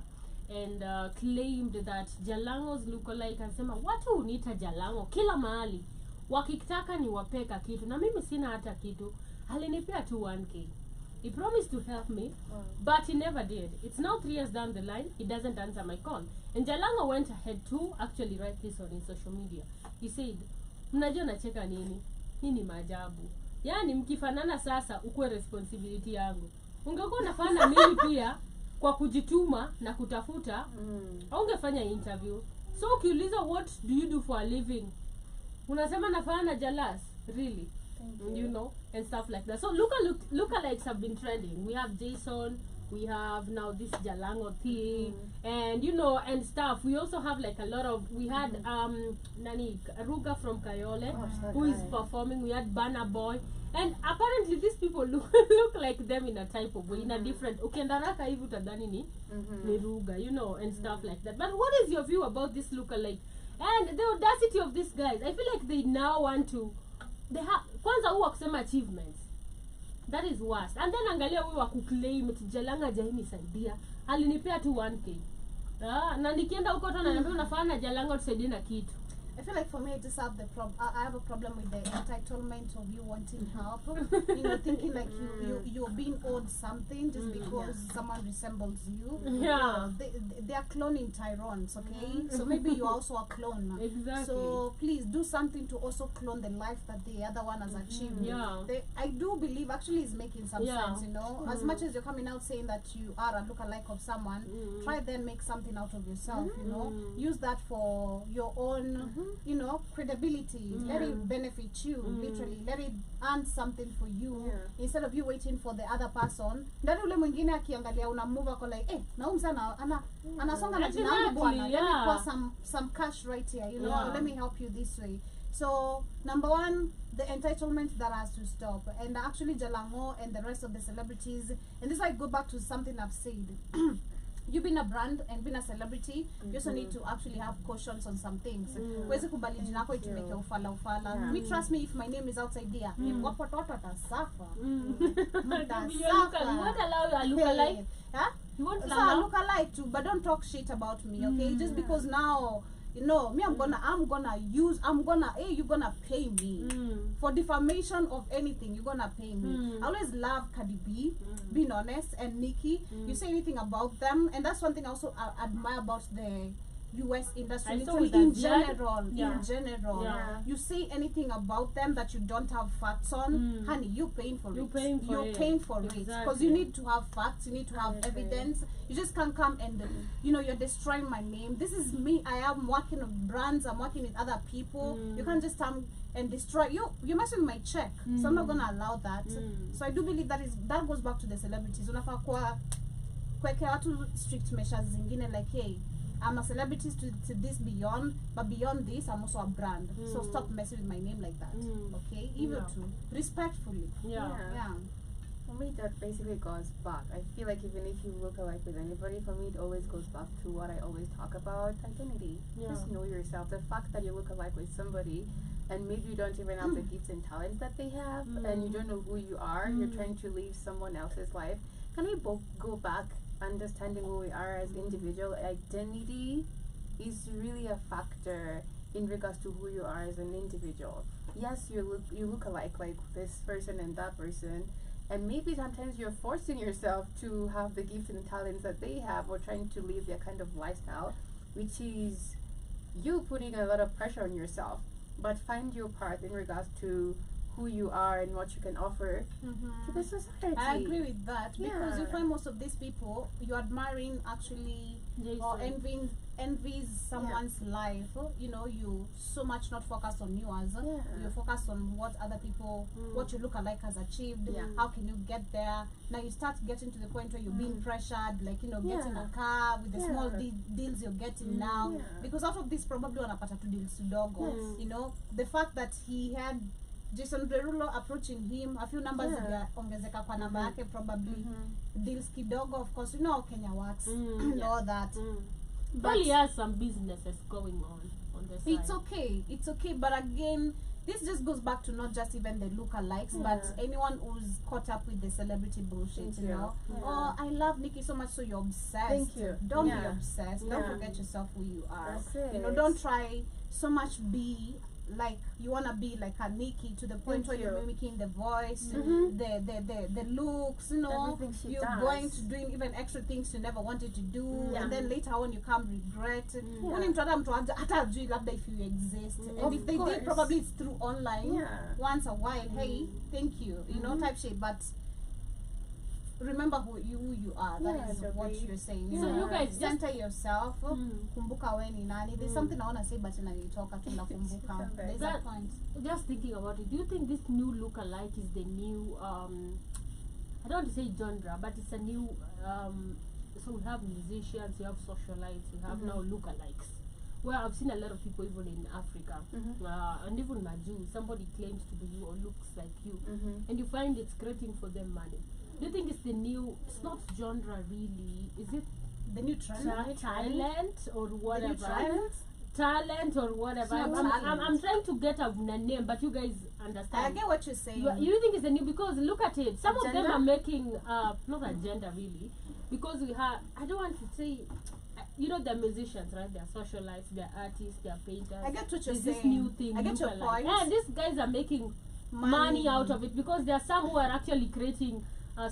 Speaker 3: and claimed that Jalango's lookalike anasema watu uniita Jalango kila mahali, wakitaka niwapeka kitu na mimi sina hata kitu, alinipea tu 1k. He promised to help me, but he never did. It's now 3 years down the line, he doesn't answer my call. And Jalango went ahead to actually write this on his social media. He said, mnajua nacheka nini? Hii ni maajabu. Yani mkifanana sasa ukue responsibility yangu. Ungekuwa unafanya mimi pia kwa kujituma na kutafuta, ungefanya interview. So ukiuliza what do you do for a living? Unasema nafanya na Jalas, really? You know, and stuff like that. So lookalikes have been trending. We have Jason, we have now this Jalango thing, and you know, and stuff. We also have like a lot of, we had Nani Ruga from Kayole, who is performing. We had Banner Boy, and apparently these people look like them in a type of way, in a different. Ukendaraka hivi utadhani ni Ruga, you know, and stuff like that. But what is your view about this lookalike and the audacity of these guys? I feel like they now want to. They have kwanza huwa kusema achievements, that is worst. And then angalia huyu wa kuclaim Jalanga jahini saidia alinipea tu 1k, na nikienda huko tena naambia unafanya Jalanga tusaidie na kitu.
Speaker 2: I feel like for me, I just have I have a problem with the entitlement of you wanting help. You know, thinking like you're being owed something just because someone resembles you.
Speaker 3: Yeah.
Speaker 2: They are cloning Tyrons, okay? So maybe you're also a clone.
Speaker 3: Exactly.
Speaker 2: So please do something to also clone the life that the other one has achieved.
Speaker 3: Yeah.
Speaker 2: I do believe actually is making some sense, you know. As much as you're coming out saying that you are a lookalike of someone, try then make something out of yourself, you know. Use that for your own you know, credibility. Let it benefit you, literally. Let it earn something for you instead of you waiting for the other person. Ndani ule mwingine akiangalia una move ako like, na umsana anasonga na jina langu bwana. Let me pour some cash right here, you know. Let me help you this way. So number one, the entitlement that has to stop. And actually Jalango and the rest of the celebrities, and this I go back to something I've said. You've been a brand and been a celebrity, you also need to actually have cautions on some things. Wezi kubali jina yako itumike ufala. Me, trust me, if my name is outside there, wapo watoto watasafa.
Speaker 3: You won't allow a lookalike? You won't allow
Speaker 2: a lookalike too, but don't talk shit about me, okay? Just because now, you know, me, you're gonna pay me for defamation of anything. You're gonna pay me. I always love Cardi B, being honest, and Nicki. You say anything about them, and that's one thing I also admire about the US industry, literally in general. You say anything about them that you don't have facts on, honey, you're paying for it. You're paying for it because you need to have facts, you need to have evidence. You just can't come and you know, you're destroying my name. This is me. I am working with brands, I'm working with other people. You can't just come and destroy you're messing with my check. So I'm not gonna allow that. So I do believe that goes back to the celebrities. Unafaa kuwekea watu strict measures zingine like, hey, I'm a celebrity to this beyond, but beyond this, I'm also a brand. So stop messing with my name like that. Okay? Even to respectfully.
Speaker 1: Yeah. For me, that basically goes back. I feel like even if you look alike with anybody, for me, it always goes back to what I always talk about: identity. Just know yourself. The fact that you look alike with somebody, and maybe you don't even have the gifts and talents that they have, and you don't know who you are. You're trying to live someone else's life. Can we both go back? Understanding who we are as individual identity is really a factor in regards to who you are as an individual. Yes, you look alike, like this person and that person, and maybe sometimes you're forcing yourself to have the gifts and talents that they have, or trying to live their kind of lifestyle, which is you putting a lot of pressure on yourself. But find your part in regards to who you are and what you can offer to the society.
Speaker 2: I agree with that because you
Speaker 1: Yeah.
Speaker 2: find most of these people you're admiring actually or envies someone's life. You know, you so much not focused on yours.
Speaker 1: Yeah.
Speaker 2: You focus on what other people, what your lookalike has achieved.
Speaker 1: Yeah.
Speaker 2: How can you get there? Now you start getting to the point where you're being pressured, like, you know, getting
Speaker 1: Yeah.
Speaker 2: a car with the
Speaker 1: Yeah.
Speaker 2: small deals you're getting now.
Speaker 1: Yeah.
Speaker 2: Because out of this probably wanapata tu deals kidogo. You know, the fact that he had Jason Derulo approaching him, a few numbers ongezeka kwa namba yake probably. Deals kidogo, of course, you know how Kenya works. All that.
Speaker 3: But he has some businesses going on the side.
Speaker 2: It's okay, but again, this just goes back to not just even the lookalikes, but anyone who's caught up with the celebrity bullshit, you know.
Speaker 1: Yeah.
Speaker 2: Oh, I love Nikki so much, so you're obsessed.
Speaker 1: Thank you.
Speaker 2: Don't be
Speaker 1: Yeah.
Speaker 2: obsessed.
Speaker 1: Yeah.
Speaker 2: Don't forget yourself who you are.
Speaker 1: That's
Speaker 2: You know,
Speaker 1: it.
Speaker 2: don't try so much be like you wanna be like a Nikki to the point
Speaker 1: Thank
Speaker 2: where you're
Speaker 1: you.
Speaker 2: mimicking the voice, the looks, you know.
Speaker 1: Everything she
Speaker 2: You're
Speaker 1: does.
Speaker 2: going to doing even extra things you never wanted to do,
Speaker 1: Yeah.
Speaker 2: and then later on you come regret.
Speaker 1: Yeah.
Speaker 2: When hata hajui labda if you exist, and
Speaker 1: Of
Speaker 2: if they
Speaker 1: course.
Speaker 2: did, probably it's through online.
Speaker 1: Yeah.
Speaker 2: Once a while, hey, thank you, you know, type shit. But remember who you are. That
Speaker 1: Yeah,
Speaker 2: is
Speaker 1: it's
Speaker 2: what
Speaker 1: okay.
Speaker 2: you're saying.
Speaker 3: So you guys just
Speaker 2: center yourself. Kumbuka we ni nani. There's something I wanna say, but inanitoka tu nakumbuka. There's a
Speaker 3: That-
Speaker 2: point.
Speaker 3: just thinking about it, do you think this new lookalike is the new I don't want to say genre, but it's a new so we have musicians, you have socialites, we have now lookalikes. Well, I've seen a lot of people even in Africa, and even Maju, somebody claims to be you or looks like you, and you find it's creating for them money. Do you think it's the new, it's not genre really, is it
Speaker 2: The new trend.
Speaker 3: talent or whatever?
Speaker 2: trend?
Speaker 3: Talent or whatever.
Speaker 2: It's
Speaker 3: I'm,
Speaker 2: not
Speaker 3: I'm,
Speaker 2: talent.
Speaker 3: I'm trying to get a name, but you guys
Speaker 2: I
Speaker 3: understand.
Speaker 2: get what you're saying.
Speaker 3: You think it's a new, because look at it. Some of them
Speaker 1: Agenda?
Speaker 3: are making not agenda really, because we have. I don't want to say, you know, they're musicians, right? They're socialites, they're artists, they're painters.
Speaker 2: I get what you're
Speaker 3: There's
Speaker 2: saying.
Speaker 3: this new thing.
Speaker 2: I get your
Speaker 3: lookalike.
Speaker 2: point.
Speaker 3: And these guys are making money out of it, because there are some who are actually creating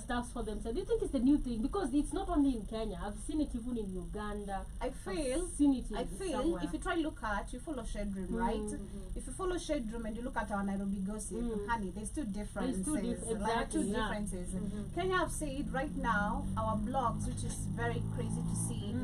Speaker 3: stuff for themselves. Do you think it's the new thing? Because it's not only in Kenya. I've seen it even in Uganda.
Speaker 2: I feel
Speaker 3: I've seen it in
Speaker 2: I feel
Speaker 3: somewhere.
Speaker 2: if you try look at, you follow Shade Room, right? If you follow Shade Room and you look at our Nairobi gossip, honey, there's two differences.
Speaker 3: two
Speaker 2: Like two
Speaker 3: exactly, yeah.
Speaker 2: differences. Kenya have said right now, our blogs, which is very crazy to see,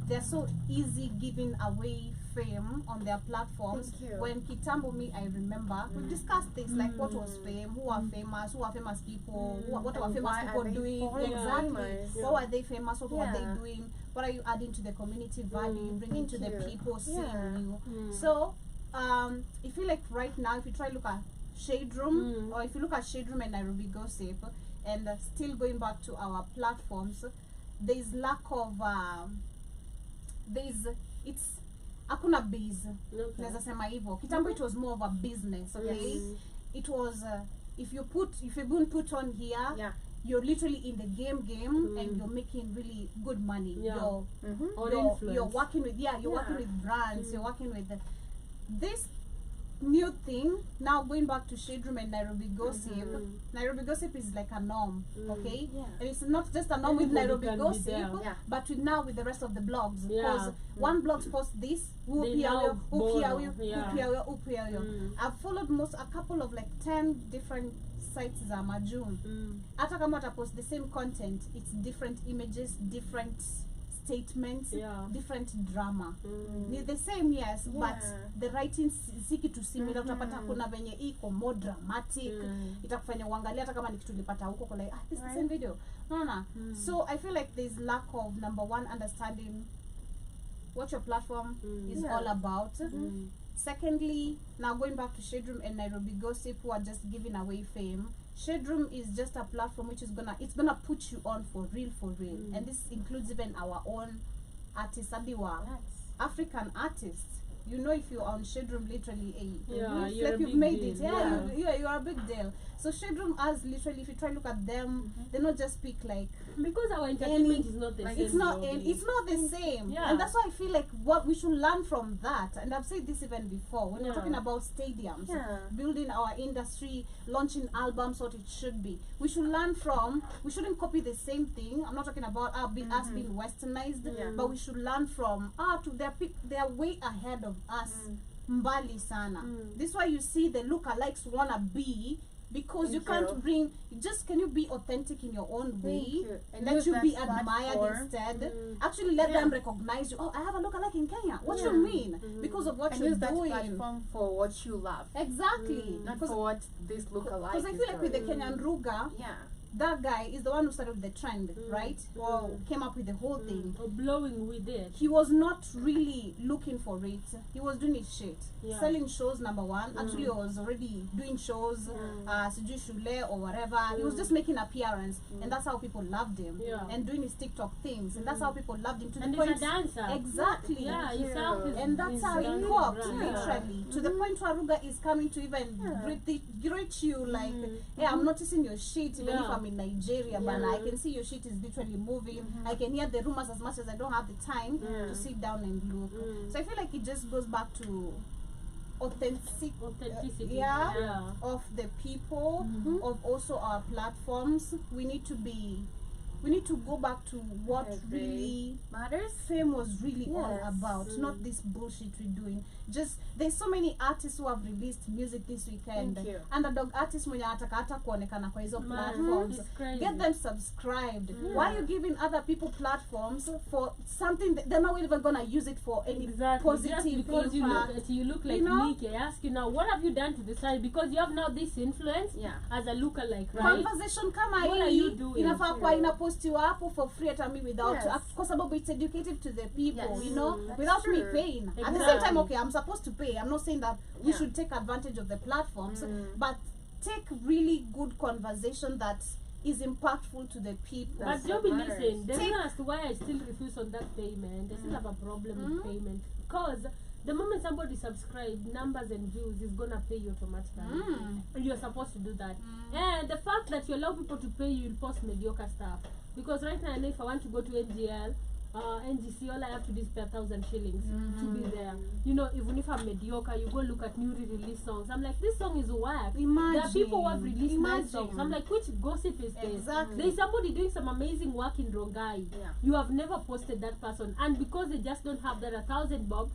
Speaker 2: they're so easy giving away fame on their platforms.
Speaker 1: Thank you.
Speaker 2: When Kitambo me, I remember, we've discussed this, like what was fame, who are famous people, what are
Speaker 1: And
Speaker 2: famous
Speaker 1: why are
Speaker 2: people
Speaker 1: they
Speaker 2: doing,
Speaker 1: famous?
Speaker 2: exactly.
Speaker 1: Yeah.
Speaker 2: What are they famous? What are
Speaker 1: Yeah.
Speaker 2: they doing? What are you adding to the community value, bringing to
Speaker 1: Thank
Speaker 2: the
Speaker 1: you.
Speaker 2: people seeing
Speaker 1: Yeah.
Speaker 2: you? So, if you like right now, if you try look at Shade Room, or if you look at Shade Room and Nairobi Gossip, and still going back to our platforms, there's lack of it's hakuna biz.
Speaker 3: Okay.
Speaker 2: Naweza sema hivyo. Kitambo it was more of a business, okay?
Speaker 1: Yes.
Speaker 2: It was if you put on here,
Speaker 1: Yeah.
Speaker 2: you're literally in the game and you're making really good money.
Speaker 3: Yeah.
Speaker 2: You're
Speaker 3: Or
Speaker 2: you're
Speaker 3: influence.
Speaker 2: working with you're working
Speaker 1: Yeah.
Speaker 2: with brands, you're working with this new thing. Now going back to Shade Room and Nairobi Gossip, Nairobi Gossip is like a norm, okay?
Speaker 1: Yeah.
Speaker 2: And it's not just a norm with
Speaker 3: Everybody
Speaker 2: Nairobi
Speaker 3: can be
Speaker 2: Gossip,
Speaker 3: there.
Speaker 1: Yeah.
Speaker 2: but with the rest of the blogs.
Speaker 3: Yeah.
Speaker 2: Because one blog posts this,
Speaker 3: They now borrow, yeah.
Speaker 2: I've followed a couple of like 10 different sites za Majun. Hata kama watapost the same content, it's different images, different statements,
Speaker 3: Yeah.
Speaker 2: different drama. Ni the same, yes, but the writing si kitu similar. Utapata kuna venye iko more dramatic, itakufanya uangalia hata kama ni kitu ulipata huko kwa like, this is the same video. No. So I feel like there's lack of, number one, understanding what your platform is all about. Secondly, now going back to Shade Room and Nairobi Gossip, who are just giving away fame. Shade Room is just a platform which is gonna put you on for real, and this includes even our own artists, Abiwa, African artists. You know, if you're on Shade Room, literally,
Speaker 3: Yeah,
Speaker 2: it's
Speaker 3: you're a
Speaker 2: like you've
Speaker 3: big
Speaker 2: made
Speaker 3: deal,
Speaker 2: it.
Speaker 3: yeah.
Speaker 2: You're a big deal. So Shade Room, as literally, if you try to look at them, they not just speak like.
Speaker 3: Because our entertainment is not the
Speaker 1: like
Speaker 3: same.
Speaker 2: It's not.
Speaker 3: globally.
Speaker 2: It's not the same.
Speaker 3: Yeah.
Speaker 2: And that's why I feel like what we should learn from that. And I've said this even before when we're
Speaker 3: Yeah.
Speaker 2: talking about stadiums,
Speaker 1: Yeah.
Speaker 2: building our industry, launching albums, what it should be. We should learn from. We shouldn't copy the same thing. I'm not talking about us being westernized,
Speaker 1: Yeah.
Speaker 2: but we should learn from. They're way ahead of us. Mbali sana. This is why you see the lookalikes wanna be because you
Speaker 1: Thank
Speaker 2: can't
Speaker 1: you.
Speaker 2: bring just can you be authentic in your own
Speaker 1: Thank
Speaker 2: way
Speaker 1: you. And
Speaker 2: let
Speaker 1: use
Speaker 2: you
Speaker 1: that
Speaker 2: be admired
Speaker 1: platform.
Speaker 2: instead actually let
Speaker 1: Yeah.
Speaker 2: them recognize you. Oh, I have a lookalike in Kenya. What
Speaker 1: Yeah.
Speaker 2: you mean? Because of what
Speaker 1: And
Speaker 2: you're
Speaker 1: use that
Speaker 2: doing.
Speaker 1: platform for what you love,
Speaker 2: Exactly.
Speaker 1: not for what this lookalike
Speaker 2: Because I
Speaker 1: is
Speaker 2: feel like with the
Speaker 1: doing.
Speaker 2: Kenyan Ruga,
Speaker 1: Yeah.
Speaker 2: that guy is the one who started the trend, right? Or came up with the whole thing.
Speaker 3: Or blowing with it.
Speaker 2: He was not really looking for it. He was doing his shit.
Speaker 3: Yeah.
Speaker 2: Selling shows, number one. Actually, he was already doing shows, Sijui Shule or whatever. He was just making appearance. And that's how people loved him.
Speaker 3: Yeah.
Speaker 2: And doing his TikTok things. And that's how people loved him. To
Speaker 3: And
Speaker 2: the
Speaker 3: he's a
Speaker 2: point.
Speaker 3: dancer.
Speaker 2: Exactly.
Speaker 3: Yeah, his sound is
Speaker 2: And that's
Speaker 3: is
Speaker 2: how it
Speaker 3: dancing
Speaker 2: popped,
Speaker 3: around.
Speaker 2: literally. To the point where Ruga is coming to even greet you like, hey, I'm noticing your shit even if
Speaker 3: Yeah.
Speaker 2: I'm in Nigeria, but I can see your shit is literally moving. I can hear the rumors as much as I don't have the time to sit down and look. So I feel like it just goes back to authenticity
Speaker 3: Yeah.
Speaker 2: of the people, of also our platforms. We need to go back to what really
Speaker 1: matters.
Speaker 2: fame was really all
Speaker 1: Yes.
Speaker 2: about, not this bullshit we're doing. Just there's so many artists who have released music this weekend.
Speaker 1: Thank you.
Speaker 2: Underdog artists mwenye ataka hata kuonekana kwa hizo
Speaker 3: Man,
Speaker 2: platforms.
Speaker 3: it's crazy.
Speaker 2: Get them subscribed. Why are you giving other people platforms for something that they're not even gonna use it for any
Speaker 3: Exactly.
Speaker 2: positive
Speaker 3: Just because
Speaker 2: impact?
Speaker 3: you look like
Speaker 2: You know?
Speaker 3: Nick, I ask you now, what have you done to the side? Because you have now this influence
Speaker 1: Yeah.
Speaker 3: as a lookalike, right?
Speaker 2: Conversation kama
Speaker 3: What are
Speaker 2: hii
Speaker 3: you doing?
Speaker 2: inafaa kuwa inapostiwa hapo for free hata me without
Speaker 1: Yes.
Speaker 2: kwa sababu it's educative to the people,
Speaker 1: Yes.
Speaker 2: you know,
Speaker 1: That's
Speaker 2: without me
Speaker 1: true.
Speaker 2: paying. At the same
Speaker 3: Exactly.
Speaker 2: time, okay, I'm supposed to pay. I'm not saying that we
Speaker 1: Yeah.
Speaker 2: should take advantage of the platforms, but take really good conversation that is impactful to the people.
Speaker 3: But
Speaker 1: That's
Speaker 3: Joby,
Speaker 1: what matters.
Speaker 3: listen, the
Speaker 2: Take-
Speaker 3: reason as to why I still refuse on that payment, I still have a problem with payment. Because the moment somebody subscribes, numbers and views is gonna pay you automatically. You're supposed to do that. And the fact that you allow people to pay you, you'll post mediocre stuff. Because right now, I know if I want to go to NGL, NGC, all I have to do is pay 1,000 shillings to be there. You know, even if I'm mediocre, you go look at newly released songs. I'm like, this song is whack. There are people who have released nice songs. I'm like, which gossip is this?
Speaker 2: Exactly.
Speaker 3: There's somebody doing some amazing work in Rongai.
Speaker 1: Yeah.
Speaker 3: You have never posted that person, and because they just don't have that 1,000 bob,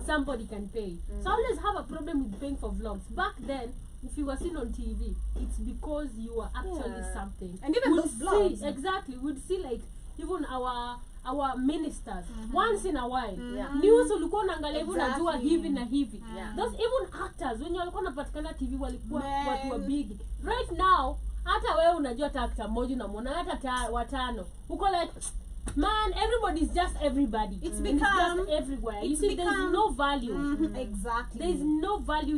Speaker 3: somebody can pay. So I always have a problem with paying for vlogs. Back then, if you were seen on TV, it's because you were actually something.
Speaker 2: And even
Speaker 3: We'd
Speaker 2: those vlogs.
Speaker 3: see, exactly, we'd see like even our ministers once in a while. News ulikuwa unaangalia hivi unajua
Speaker 2: Exactly.
Speaker 3: hivi na hivi.
Speaker 1: Yeah.
Speaker 3: Those even actors when walikuwa wanapatikana TV walikuwa
Speaker 2: Man.
Speaker 3: watu wa big. Right now hata wewe unajua hata actor mmoja unamwona hata watano. Uko like man, everybody's just everybody.
Speaker 2: It's
Speaker 3: And
Speaker 2: become-
Speaker 3: just everywhere. You
Speaker 2: it's
Speaker 3: see, there's
Speaker 2: become-
Speaker 3: no value.
Speaker 2: Exactly.
Speaker 3: There's no value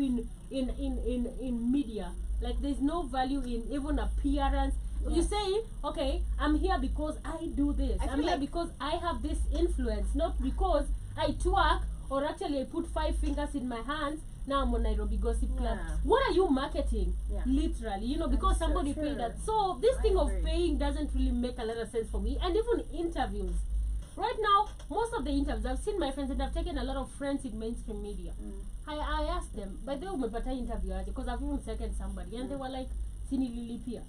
Speaker 3: in media. Like there's no value in even appearance. You say, okay, I'm here because I do this.
Speaker 2: I
Speaker 3: I'm
Speaker 2: feel
Speaker 3: here
Speaker 2: like-
Speaker 3: because I have this influence, not because I twerk or actually I put 5 fingers in my hands. Now I'm on Nairobi Gossip Club.
Speaker 1: Yeah.
Speaker 3: What are you marketing?
Speaker 1: Yeah.
Speaker 3: Literally, you know, because
Speaker 1: That's so
Speaker 3: somebody
Speaker 1: true.
Speaker 3: paid that. So this
Speaker 1: I
Speaker 3: thing of
Speaker 1: agree.
Speaker 3: paying doesn't really make a lot of sense for me. And even interviews. Right now, most of the interviews, I've seen my friends and I've taken a lot of friends in mainstream media. I asked them, by the way, umepata interview aje? Because I've even second somebody. And they were like, sinililipia.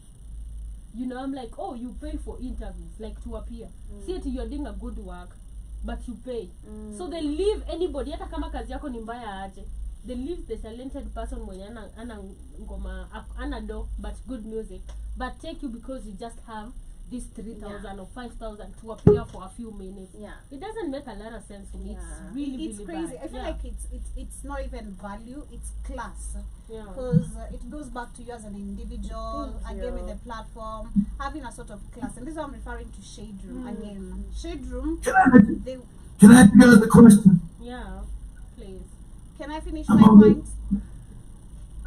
Speaker 3: You know, I'm like, oh, you pay for interviews, like to appear. See it, you're doing a good work, but you pay. So they leave anybody, hata kama kazi yako ni mbaya aje. They leave the talented person mwenye ana ngoma, ana do, but good music. But take you because you just have this 3,000 or 5,000 to appear for a few minutes.
Speaker 1: Yeah.
Speaker 3: It doesn't make a lot of sense for me.
Speaker 1: Yeah.
Speaker 3: It's really,
Speaker 2: It's
Speaker 3: really
Speaker 2: crazy.
Speaker 3: bad.
Speaker 2: I feel like it's not even value, it's class.
Speaker 3: Yeah.
Speaker 2: Because it goes back to you as an individual,
Speaker 1: Thank
Speaker 2: again
Speaker 1: you.
Speaker 2: with the platform, having a sort of class. And this is what I'm referring to Shade Room again. Shade Room, they,
Speaker 5: Can I ask you guys a question?
Speaker 3: Yeah, please.
Speaker 2: can I finish my point?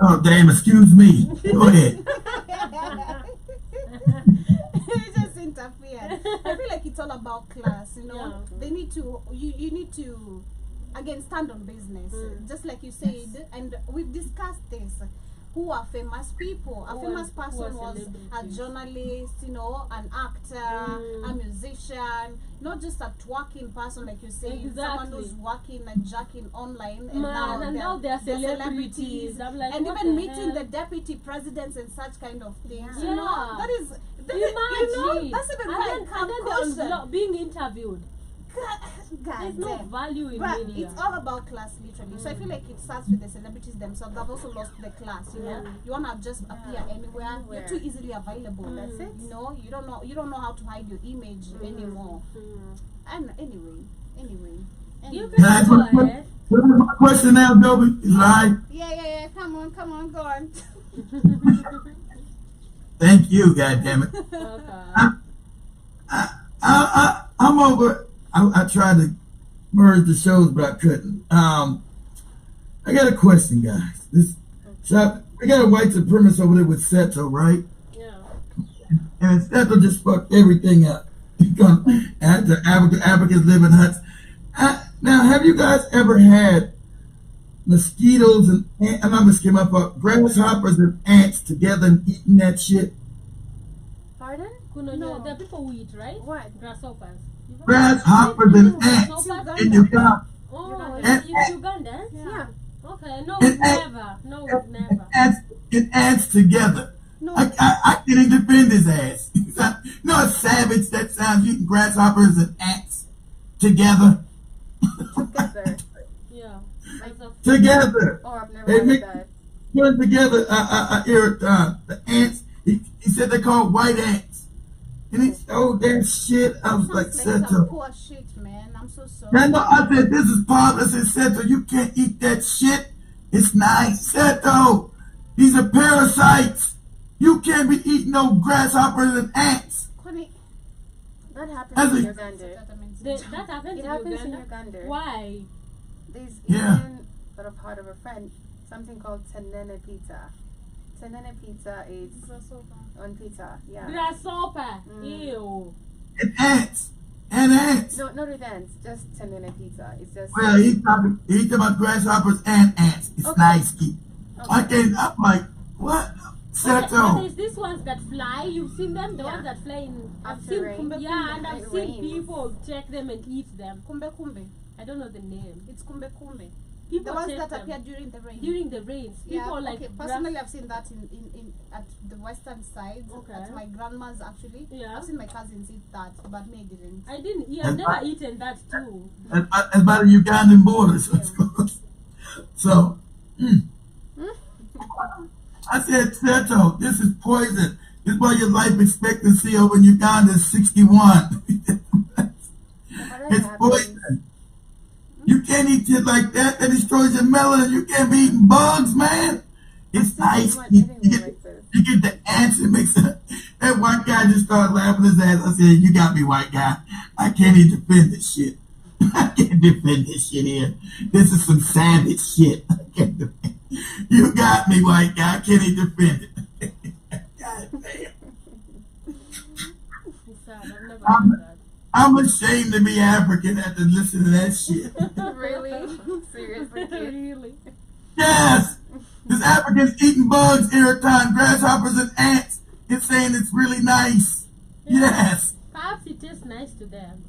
Speaker 5: Oh, damn, excuse me. Go ahead.
Speaker 2: It just interfered. I feel like it's all about class, you know.
Speaker 3: Yeah.
Speaker 2: They need to, you need to, again, stand on business. Just like you said, and we've discussed this. Who are famous people? A
Speaker 3: Who
Speaker 2: famous
Speaker 3: are
Speaker 2: person was a
Speaker 3: celebrities.
Speaker 2: journalist, you know, an actor, a musician, not just a twerking person like you say, someone
Speaker 3: Exactly.
Speaker 2: who's working and jacking online, and
Speaker 3: Man, and now they're
Speaker 2: they're
Speaker 3: celebrities. I'm like,
Speaker 2: and
Speaker 3: what
Speaker 2: even
Speaker 3: the
Speaker 2: meeting
Speaker 3: hell?
Speaker 2: the deputy presidents and such kind of things.
Speaker 3: Yeah.
Speaker 2: You know, that is,
Speaker 3: Imagine.
Speaker 2: you know, that's even
Speaker 3: and
Speaker 2: why I
Speaker 3: then
Speaker 2: come
Speaker 3: they're
Speaker 2: caution.
Speaker 3: being interviewed.
Speaker 2: God
Speaker 3: There's no
Speaker 2: damn.
Speaker 3: value in
Speaker 2: But
Speaker 3: media.
Speaker 2: it's all about class, literally. So I feel like it starts with the celebrities themselves. They've also lost the class. You know, you wanna just appear anywhere. You're too easily available.
Speaker 1: That's it.
Speaker 2: You know, you don't know how to hide your image anymore. And anyway.
Speaker 3: You
Speaker 5: Can I
Speaker 3: can go
Speaker 5: put
Speaker 3: ahead.
Speaker 5: my question now, Dobie? Is it alright?
Speaker 2: Yeah. Come on, go on.
Speaker 5: Thank you, goddammit.
Speaker 3: Okay.
Speaker 5: I'm over. I tried to merge the shows, but I couldn't. I got a question, guys. We got a white supremacist over there with Seto, right?
Speaker 3: Yeah.
Speaker 5: And Seto just fucked everything up. The Africans live in huts. Now, have you guys ever had mosquitoes and I'm not mosquitoes, grasshoppers and ants together and eating that shit?
Speaker 1: Pardon?
Speaker 3: No. There are people who eat, right?
Speaker 1: What?
Speaker 3: Grasshoppers.
Speaker 5: Grasshoppers and ants in Uganda.
Speaker 3: Oh,
Speaker 5: And-
Speaker 3: in Uganda?
Speaker 1: Yeah.
Speaker 3: Okay, no,
Speaker 5: And-
Speaker 3: never. No, never.
Speaker 5: And ants together.
Speaker 2: No.
Speaker 5: I can't even defend his ass. No, a savage that sounds eating grasshoppers and ants together.
Speaker 1: Together.
Speaker 3: Yeah.
Speaker 5: Together.
Speaker 1: Oh, I've never
Speaker 5: They
Speaker 1: heard
Speaker 5: make-
Speaker 1: of that.
Speaker 5: Put together the ants. He said they call white ants. And he showed that shit. I was like,
Speaker 2: Sounds like some
Speaker 5: Seto.
Speaker 2: poor shit, man. I'm so sorry.
Speaker 5: I know, I said, this is Pop. I said, Seto, you can't eat that shit. It's nice. Seto, these are parasites. You can't be eating no grasshoppers and ants.
Speaker 2: Connie,
Speaker 1: That happens
Speaker 5: As
Speaker 1: in
Speaker 5: a-
Speaker 1: Uganda.
Speaker 3: That happens
Speaker 1: It
Speaker 3: in
Speaker 1: happens in
Speaker 3: Uganda.
Speaker 1: Uganda.
Speaker 3: Why?
Speaker 1: There's
Speaker 5: Yeah.
Speaker 1: even got a part of a friend, something called tenene pizza. Tenene pizza is on pizza. Yeah.
Speaker 3: Grasshopper. Ew.
Speaker 5: And ants. And ants.
Speaker 1: No, not with ants. Just tenene pizza. It's just.
Speaker 5: Well, he's talking about grasshoppers and ants. It's
Speaker 1: Okay.
Speaker 5: nice. I'm like, what?
Speaker 3: But
Speaker 5: Seto.
Speaker 3: there's these ones that fly. You've seen them? The
Speaker 1: Yeah.
Speaker 3: ones that fly in. I've
Speaker 1: After
Speaker 3: seen.
Speaker 1: rain.
Speaker 3: Yeah, and
Speaker 1: It
Speaker 3: I've seen
Speaker 1: rains.
Speaker 3: people check them and eat them.
Speaker 2: kumbe.
Speaker 3: I don't know the name.
Speaker 2: It's kumbe.
Speaker 3: People
Speaker 2: The ones
Speaker 3: check
Speaker 2: that
Speaker 3: them
Speaker 2: appear during the rain.
Speaker 3: during the rains. People like
Speaker 2: okay. Personally, I've seen that in at the western side.
Speaker 3: Okay.
Speaker 2: At my grandma's actually.
Speaker 3: Yeah.
Speaker 2: I've seen my cousins eat that, but me didn't.
Speaker 3: I didn't. Yeah, I've never eaten that too.
Speaker 5: It's by the Ugandan borders. So, I said, Seto, this is poison. This is why your life expectancy over in Uganda is 61. It's poison. You can't eat shit like that. That destroys your melanin. You can't be eating bugs, man. It's nice. You get the ants. It makes it. That white guy just started laughing his ass. I said, you got me, white guy. I can't even defend this shit. I can't defend this shit here. This is some savage shit. I can't defend. You got me, white guy. I can't even defend it. God damn.
Speaker 3: It's sad. I've never heard that.
Speaker 5: I'm ashamed to be African after listening to that shit.
Speaker 1: Really? Seriously, kid?
Speaker 3: Really?
Speaker 5: Yes! There's Africans eating bugs, irritant, grasshoppers, and ants. It's saying it's really nice. Yes.
Speaker 3: Perhaps it tastes nice to them.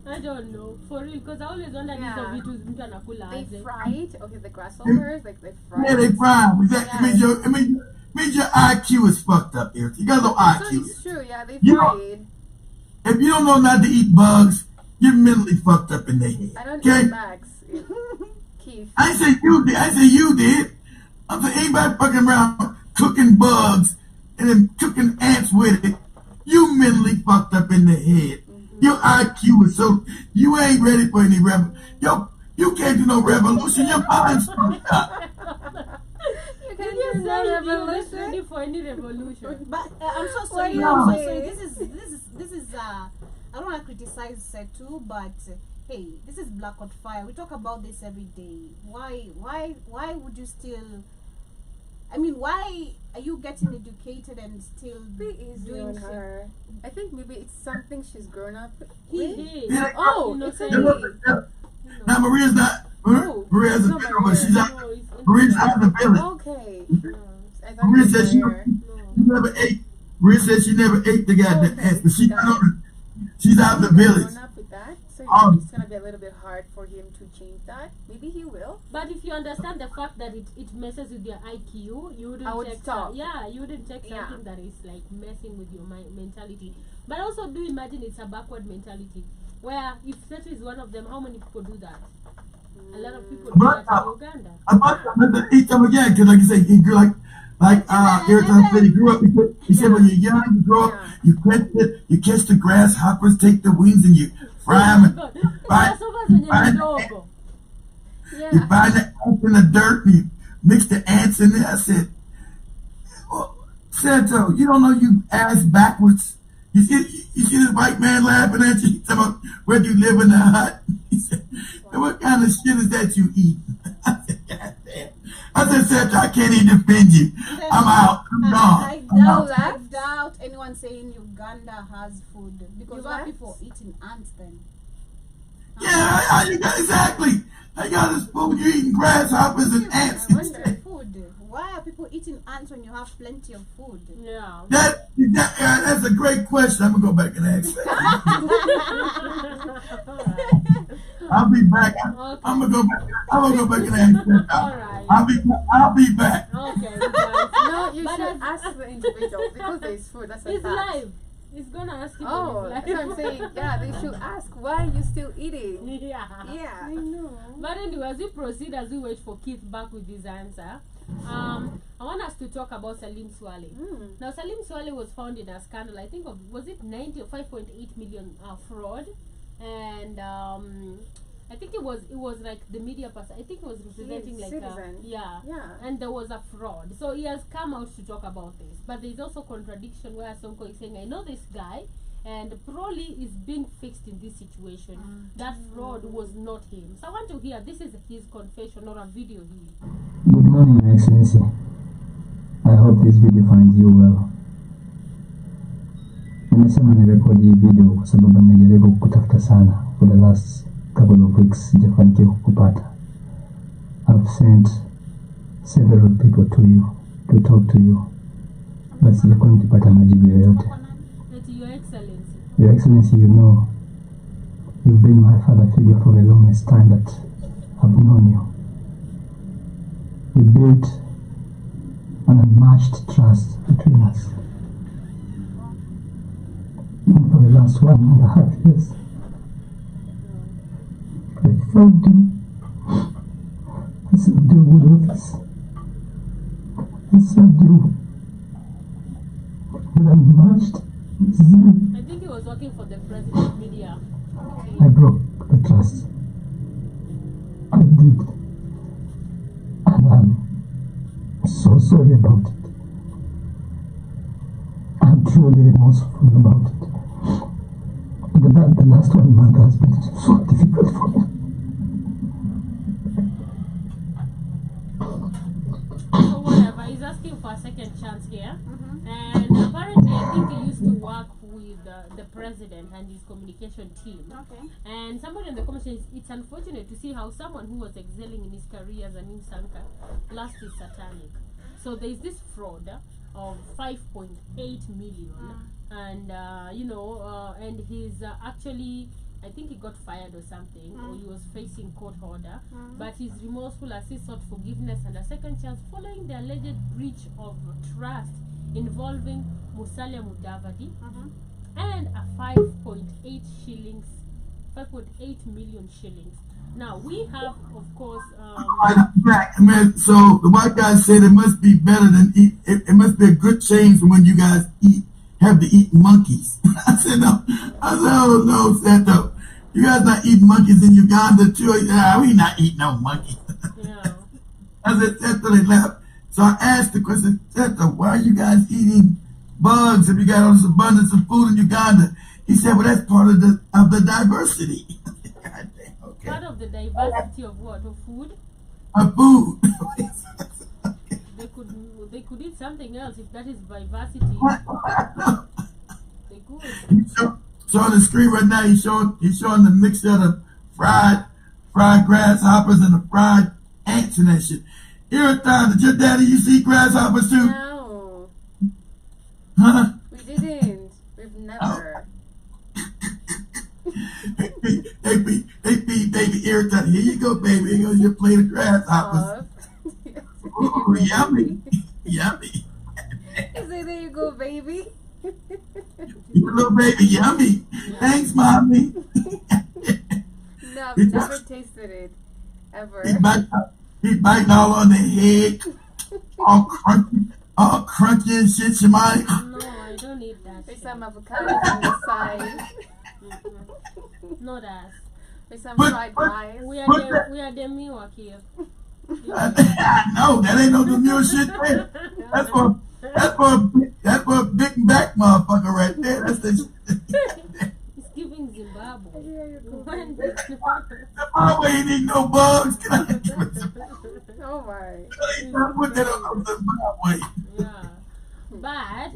Speaker 3: I don't know. For real, because I always wonder
Speaker 1: Yeah.
Speaker 3: these of it mtu anakula
Speaker 1: They
Speaker 3: aje.
Speaker 1: fried. Okay, the grasshoppers, like they fried.
Speaker 5: Yeah, they fry 'em. Exactly.
Speaker 1: Yeah.
Speaker 5: It means your IQ is fucked up, Eric. You got no
Speaker 1: So
Speaker 5: IQ.
Speaker 1: it's true, yeah, they
Speaker 5: You know-
Speaker 1: fried.
Speaker 5: If you don't know not to eat bugs, you're mentally fucked up in the head.
Speaker 1: I don't
Speaker 5: Okay?
Speaker 1: eat bags. Keith.
Speaker 5: I ain't say you did. I say you did. I'm saying anybody fucking around cooking bugs and then cooking ants with it, you mentally fucked up in the head. Your IQ is so you ain't ready for any you can't do no revolution. Your mind's fucked up.
Speaker 1: You
Speaker 3: Did
Speaker 1: can
Speaker 3: you
Speaker 1: do
Speaker 3: say
Speaker 1: no
Speaker 3: you're not
Speaker 1: revolution.
Speaker 3: ready for any revolution?
Speaker 2: But I'm so sorry.
Speaker 1: do
Speaker 2: I'm
Speaker 1: you
Speaker 2: so sorry.
Speaker 1: say?
Speaker 2: This is I don't want to criticize Setu, but hey, this is Black on Fire. We talk about this every day. Why would you still? I mean, why are you getting educated and still
Speaker 1: Be easy
Speaker 2: doing
Speaker 1: on
Speaker 2: shit?
Speaker 1: her. I think maybe it's something she's grown up with.
Speaker 3: He did.
Speaker 5: Yeah.
Speaker 1: Oh,
Speaker 3: You know,
Speaker 1: it's
Speaker 3: say-
Speaker 1: okay.
Speaker 5: Now Maria's not. Maria's a
Speaker 1: No,
Speaker 5: girl, but she's out.
Speaker 3: No, it's
Speaker 5: Maria's out of the village.
Speaker 1: Okay. I thought
Speaker 5: Maria
Speaker 1: it was
Speaker 5: said she
Speaker 1: rare.
Speaker 5: never ate. Maria said she never ate the goddamn
Speaker 1: Okay,
Speaker 5: ants, but she's
Speaker 1: got
Speaker 5: out of she's out of the village.
Speaker 1: Grown up with that, so
Speaker 5: Um,
Speaker 1: it's gonna be a little bit hard for him to change that. Maybe he will.
Speaker 3: But if you understand the fact that it messes with your IQ, you wouldn't
Speaker 1: I would
Speaker 3: take
Speaker 1: stop.
Speaker 3: Yeah, you wouldn't take
Speaker 1: Yeah.
Speaker 3: something that is like messing with your mentality. But also do imagine it's a backward mentality where if that is one of them, how many people do that? A lot of people do that in Uganda.
Speaker 5: Each time again, because like you say, he grew every time he grew up, he said when you're young, you grow up, you catch the grasshoppers, take the wings, and you fry them. You find the ants in the dirt, and you mix the ants in there. I said, well, Santo, you don't know you ass backwards. You see this white man laughing at you? He's talking about where do you live in the hut? He said, what kind of shit is that you eat? I said, God damn. I said, Santo, I can't even defend you. I'm out. I'm gone.
Speaker 2: I doubt anyone saying Uganda has food. Because why are people eating ants then?
Speaker 5: Yeah, exactly. I got this food. You're eating grasshoppers and ants.
Speaker 2: Why are people eating ants when you have plenty of food?
Speaker 3: Yeah.
Speaker 5: That's a great question. I'm gonna go back and ask that. I'll be back.
Speaker 3: Okay.
Speaker 5: I'm gonna go back and ask that.
Speaker 3: All right.
Speaker 5: I'll be back.
Speaker 3: Okay.
Speaker 1: No, you should ask the individual because there's food. That's a
Speaker 3: It's
Speaker 1: fact.
Speaker 3: live. It's gonna ask you.
Speaker 1: Oh, that's what I'm saying. Yeah, they should ask why you still eating.
Speaker 3: Yeah.
Speaker 1: Yeah.
Speaker 2: I know.
Speaker 3: But anyway, as we proceed, as we wait for Keith back with his answer, I want us to talk about Salim Swale. Now, Salim Swale was found in a scandal. I think was it 95.8 million fraud, and I think it was like the media person. I think it was representing like
Speaker 1: Citizen.
Speaker 3: and there was a fraud. So he has come out to talk about this, but there is also contradiction where Sonko is saying, I know this guy, and probably is being fixed in this situation. That fraud was not him. So I want to hear, this is his confession or a video here.
Speaker 5: Good morning, Your Excellency. I hope this video finds you well. Nimesema nirekodi hii video kwa sababu nimejaribu kutafuta sana for the last couple of weeks, sijafanikiwa kukupata. I've sent several people to you to talk to you, but sijakuwa nikipata majibu yoyote.
Speaker 3: Your Excellency.
Speaker 5: Your Excellency, you know, you've been my father figure for the longest time that I've known you. We built an unmatched trust between us. Even for the last 1.5 years, I served you. I served you with office. I served you with unmatched zeal.
Speaker 3: I think he was working for the president media.
Speaker 5: I broke the trust. I did. And I'm so sorry about it. I'm truly remorseful about it. The last 1 month has been so difficult for me.
Speaker 3: So whatever, he's asking for a second chance here. And apparently I think he used to work with the president and his communication team.
Speaker 2: Okay.
Speaker 3: And somebody in the comments says it's unfortunate to see how someone who was excelling in his career as an insanka last is satanic. So there is this fraud of 5.8 million, and and he's actually, I think he got fired or something, or he was facing court order, but he's remorseful as he sought forgiveness and a second chance following the alleged breach of trust involving Musalia Mudavadi and a 5.8 million shillings. Now we have, of course,
Speaker 5: so the white guy said it must be better than eat. It must be a good change from when you guys have to eat monkeys. I said no. Oh no, Santo. You guys not eating monkeys in Uganda too? We not eating no monkeys.
Speaker 3: Yeah.
Speaker 5: I said Santo, they laughed. So I asked the question, Santo, why are you guys eating bugs if you got all this abundance of food in Uganda? He said, well, that's part of the diversity. God damn, okay.
Speaker 3: Part of the diversity of what? Of food?
Speaker 5: Of food.
Speaker 3: They could eat something else if that is diversity. They could.
Speaker 5: So on the screen right now, he's showing the mixture of the fried grasshoppers and the fried ants and that shit. Rythm, did your daddy used to eat grasshoppers too?
Speaker 1: No.
Speaker 5: Huh?
Speaker 1: We didn't. We've never.
Speaker 5: They feed baby Rythm. Here you go, baby. Here goes your plate of grasshoppers. Ooh, yummy. Yummy.
Speaker 1: He said, there you go, baby.
Speaker 5: You
Speaker 6: little baby, yummy. Thanks, mommy.
Speaker 1: No, I've never tasted it ever.
Speaker 6: He biting all on the head, all crunchy and shit, Shemai.
Speaker 3: No, I don't eat that.
Speaker 1: With
Speaker 3: shit.
Speaker 1: some avocados on the side.
Speaker 3: Not us.
Speaker 1: With some fried rice.
Speaker 3: We are the Miwak here.
Speaker 6: No, that ain't no demure shit there. That's for a big back motherfucker right there. That's the
Speaker 3: It's giving Zimbabwe.
Speaker 6: Zimbabwe ain't need no bugs. Can I give it some?
Speaker 1: Oh my.
Speaker 6: Put that on Zimbabwe.
Speaker 3: Yeah. But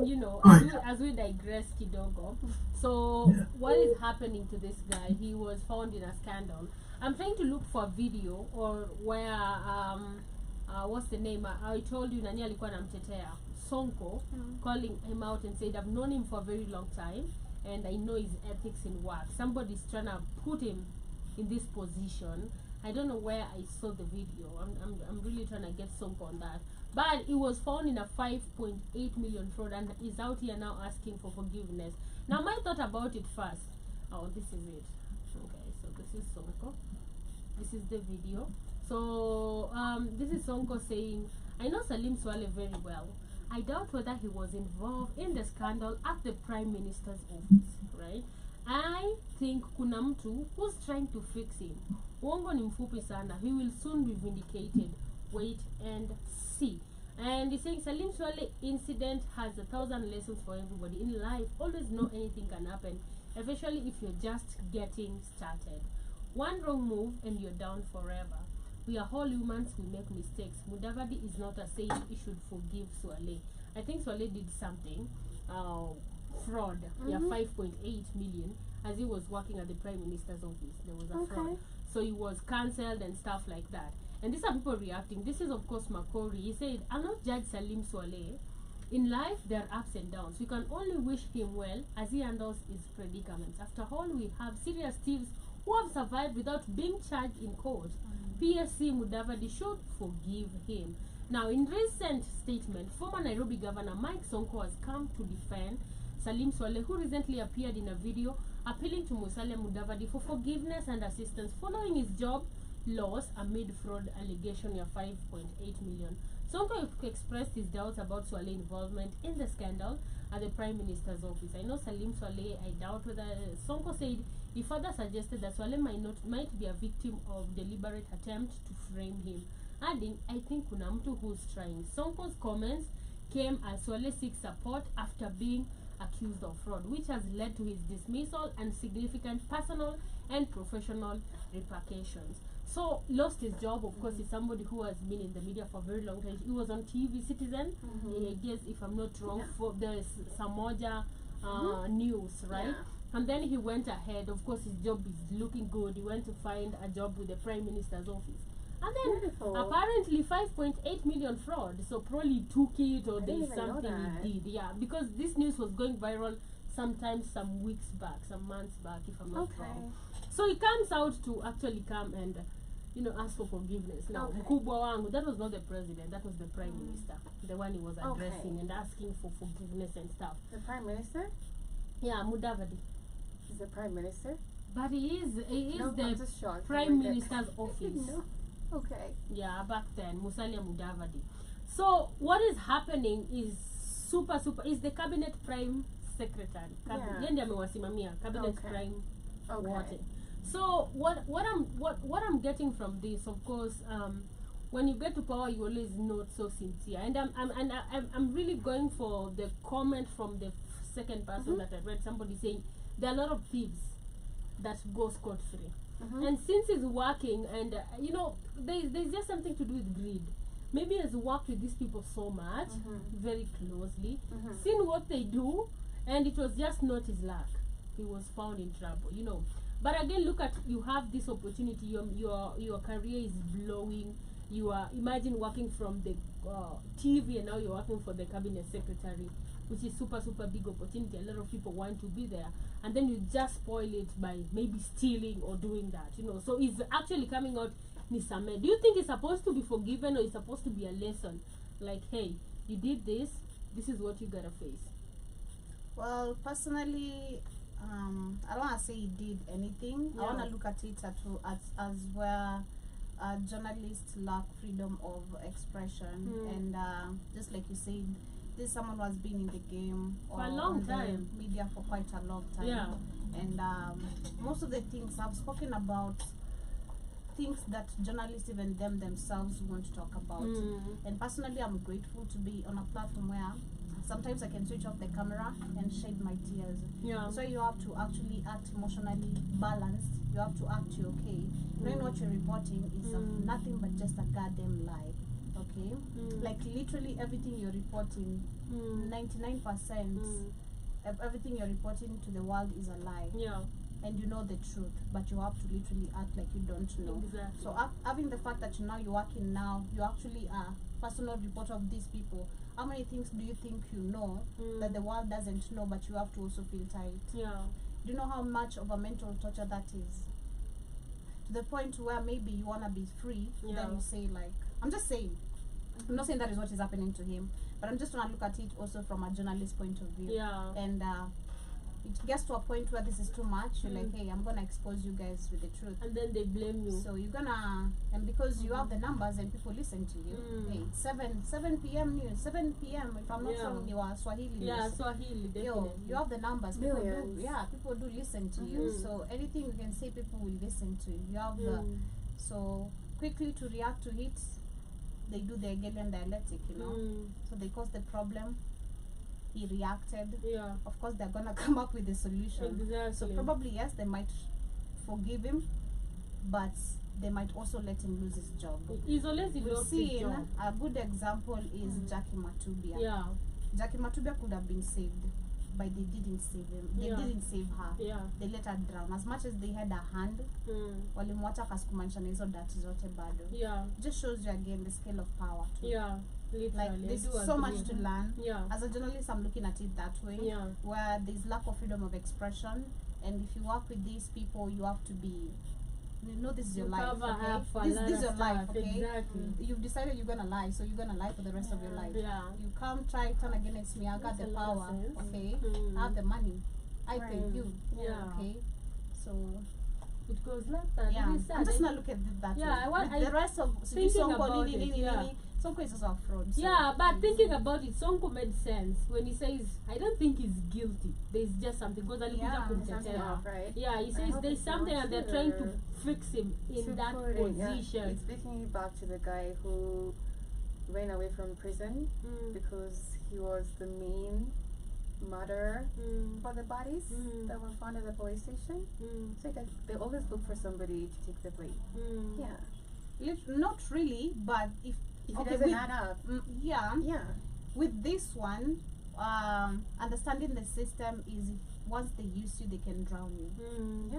Speaker 3: you know, as we digress, Kidogo. So what is happening to this guy? He was found in a scandal. I'm trying to look for a video or where what's the name? I told you Nani alikuwa namtetea Sonko, calling him out and said, I've known him for a very long time and I know his ethics in work. Somebody's trying to put him in this position. I don't know where I saw the video. I'm really trying to get Sonko on that. But it was found in a 5.8 million fraud and is out here now asking for forgiveness. Now my thought about it first. Oh, this is it. Okay, so this is Sonko. This is the video. So this is Sonko saying, I know Salim Swale very well. I doubt whether he was involved in the scandal at the Prime Minister's office, right? I think kuna mtu who's trying to fix him. Uongo ni mfupi sana. He will soon be vindicated. Wait and see. And he's saying Salim Swale incident has 1,000 lessons for everybody. In life, always know anything can happen, especially if you're just getting started. One wrong move and you're down forever. We are all humans, we make mistakes. Mudavadi is not a saint, he should forgive Swale. I think Swale did something, fraud, 5.8 million, as he was working at the Prime Minister's office. There was a fraud. So he was cancelled and stuff like that. And these are people reacting. This is, of course, Makori. He said, I'll not judge Salim Swale. In life, there are ups and downs. We can only wish him well as he handles his predicaments. After all, we have serious thieves who have survived without being charged in court. PSC Mudavadi should forgive him. Now, in recent statement, former Nairobi Governor Mike Sonko has come to defend Salim Swale, who recently appeared in a video appealing to Musalia Mudavadi for forgiveness and assistance following his job loss amid fraud allegation of 5.8 million. Sonko expressed his doubts about Swale involvement in the scandal at the Prime Minister's office. I know Salim Swale, I doubt whether Sonko said he further suggested that Swale might be a victim of deliberate attempt to frame him, adding, I think kuna mtu who's trying. Sonko's comments came as Swale seeks support after being accused of fraud, which has led to his dismissal and significant personal and professional repercussions. So lost his job, of course. He's somebody who has been in the media for a very long time. He was on TV Citizen, I guess, if I'm not wrong, for the Samoja news, right? Yeah. And then he went ahead. Of course, his job is looking good. He went to find a job with the Prime Minister's office. And then apparently 5.8 million fraud. So probably took it or there is something he did. Yeah, because this news was going viral sometimes some weeks back, some months back, if I'm not wrong. So he comes out to actually come and ask for forgiveness. Now, Mkubwa wangu, that was not the president, that was the Prime Minister, the one he was addressing and asking for forgiveness and stuff.
Speaker 1: The Prime Minister?
Speaker 3: Yeah, Mudavadi.
Speaker 1: He's the Prime Minister?
Speaker 3: But he is the Prime Minister's office.
Speaker 1: No. Okay.
Speaker 3: Yeah, back then, Musalia Mudavadi. So, what is happening is super, is the Cabinet Prime Secretary. Cabinet Prime Water. So what I'm getting from this, of course, when you get to power, you always not so sincere. And I'm really going for the comment from the second person that I read. Somebody saying there are a lot of thieves that go scot free. And since he's working, and there's just something to do with greed. Maybe he's worked with these people so much, very closely, seen what they do, and it was just not his luck. He was found in trouble, But again, look at, you have this opportunity, your career is blowing. You are, imagine working from the TV and now you're working for the cabinet secretary, which is super big opportunity. A lot of people want to be there, and then you just spoil it by maybe stealing or doing that, So it's actually coming out Nisame. Do you think it's supposed to be forgiven, or it's supposed to be a lesson? Like, hey, you did this is what you gotta face.
Speaker 2: Well, personally, I don't want to say he did anything. I want to look at it as where journalists lack freedom of expression, and just like you said, this is someone who has been in the game
Speaker 3: for a long time,
Speaker 2: media for quite a long time.
Speaker 3: Yeah.
Speaker 2: And most of the things I've spoken about, things that journalists even themselves won't talk about. And personally, I'm grateful to be on a platform where sometimes I can switch off the camera and shed my tears.
Speaker 3: Yeah.
Speaker 2: So you have to actually act emotionally balanced. You have to act okay. Knowing what you're reporting is nothing but just a goddamn lie. Okay? Like literally everything you're reporting, 99% of everything you're reporting to the world is a lie.
Speaker 3: Yeah.
Speaker 2: And you know the truth, but you have to literally act like you don't know.
Speaker 3: Exactly.
Speaker 2: So having the fact that you're working now, you actually are personal reporter of these people. How many things do you think you know that the world doesn't know, but you have to also feel tight?
Speaker 3: Yeah.
Speaker 2: Do you know how much of a mental torture that is? To the point where maybe you want to be free, then you say like, I'm just saying. I'm not saying that is what is happening to him, but I'm just trying to look at it also from a journalist point of view.
Speaker 3: Yeah.
Speaker 2: And it gets to a point where this is too much. You're like, hey, I'm gonna expose you guys with the truth.
Speaker 3: And then they blame you.
Speaker 2: So you're gonna, and because you have the numbers and people listen to you. Hey, 7 p.m. news, 7 p.m. If I'm not wrong, you are Swahili news.
Speaker 3: Yeah, Swahili, definitely.
Speaker 2: Yo, you have the numbers. People
Speaker 1: Millions.
Speaker 2: people do listen to you. So anything you can say, people will listen to. You have the, so quickly to react to it, they do the Hegelian dialectic, you know. So they cause the problem. He reacted.
Speaker 3: Yeah.
Speaker 2: Of course, they're gonna come up with a solution.
Speaker 3: Exactly.
Speaker 2: So probably yes, they might forgive him, but they might also let him lose his job.
Speaker 3: He's always lost his
Speaker 2: Seen
Speaker 3: job.
Speaker 2: a good example is Jackie Matubia.
Speaker 3: Yeah.
Speaker 2: Jackie Matubia could have been saved, but they didn't save him. They didn't save her.
Speaker 3: Yeah.
Speaker 2: They let her drown. As much as they had a hand, walimwacha kasikumanisha na hizo dati zote bado.
Speaker 3: Yeah.
Speaker 2: Just shows you again the scale of power too.
Speaker 3: Yeah. Literally.
Speaker 2: Like there's
Speaker 3: I do
Speaker 2: so
Speaker 3: agree.
Speaker 2: much to learn.
Speaker 3: Yeah.
Speaker 2: As a journalist, I'm looking at it that way.
Speaker 3: Yeah.
Speaker 2: Where there's lack of freedom of expression, and if you work with these people, you have to be. You know, this is your life.
Speaker 3: Cover up for
Speaker 2: Okay,
Speaker 3: a lot
Speaker 2: this is
Speaker 3: of
Speaker 2: your life.
Speaker 3: stuff.
Speaker 2: Okay,
Speaker 3: Exactly.
Speaker 2: you've decided you're gonna lie, so you're gonna lie for the rest of your life.
Speaker 3: Yeah.
Speaker 2: You can't try turn against me. I got
Speaker 3: Makes
Speaker 2: the
Speaker 3: a lot of
Speaker 2: power.
Speaker 3: sense.
Speaker 2: Okay, I have the money. I pay you.
Speaker 3: Yeah.
Speaker 2: Okay, so
Speaker 3: It goes like that.
Speaker 2: yeah,
Speaker 3: It is sad.
Speaker 2: I'm just not look at it that
Speaker 3: Yeah,
Speaker 2: way. With the rest of
Speaker 3: thinking about it, yeah.
Speaker 2: Sonko is also a fraud. So
Speaker 3: Yeah, but thinking about it, Sonko made sense when he says, I don't think he's guilty. There's just something. Because
Speaker 2: Yeah,
Speaker 1: Something off, right?
Speaker 3: Yeah, he
Speaker 1: I
Speaker 3: says
Speaker 1: hope
Speaker 3: there's
Speaker 1: it's
Speaker 3: something
Speaker 1: not
Speaker 3: and they're trying to
Speaker 1: true.
Speaker 3: fix him in that
Speaker 1: Supporting, yeah.
Speaker 3: position.
Speaker 1: It's taking me back to the guy who ran away from prison because he was the main murderer for the bodies that were found at the police station. So like they always look for somebody to take the blame. Yeah.
Speaker 2: not really, but if
Speaker 1: If
Speaker 2: okay,
Speaker 1: it doesn't
Speaker 2: with-
Speaker 1: add up.
Speaker 2: yeah,
Speaker 1: Yeah.
Speaker 2: with this one, understanding the system is once they use you, they can drown you.
Speaker 1: Yeah.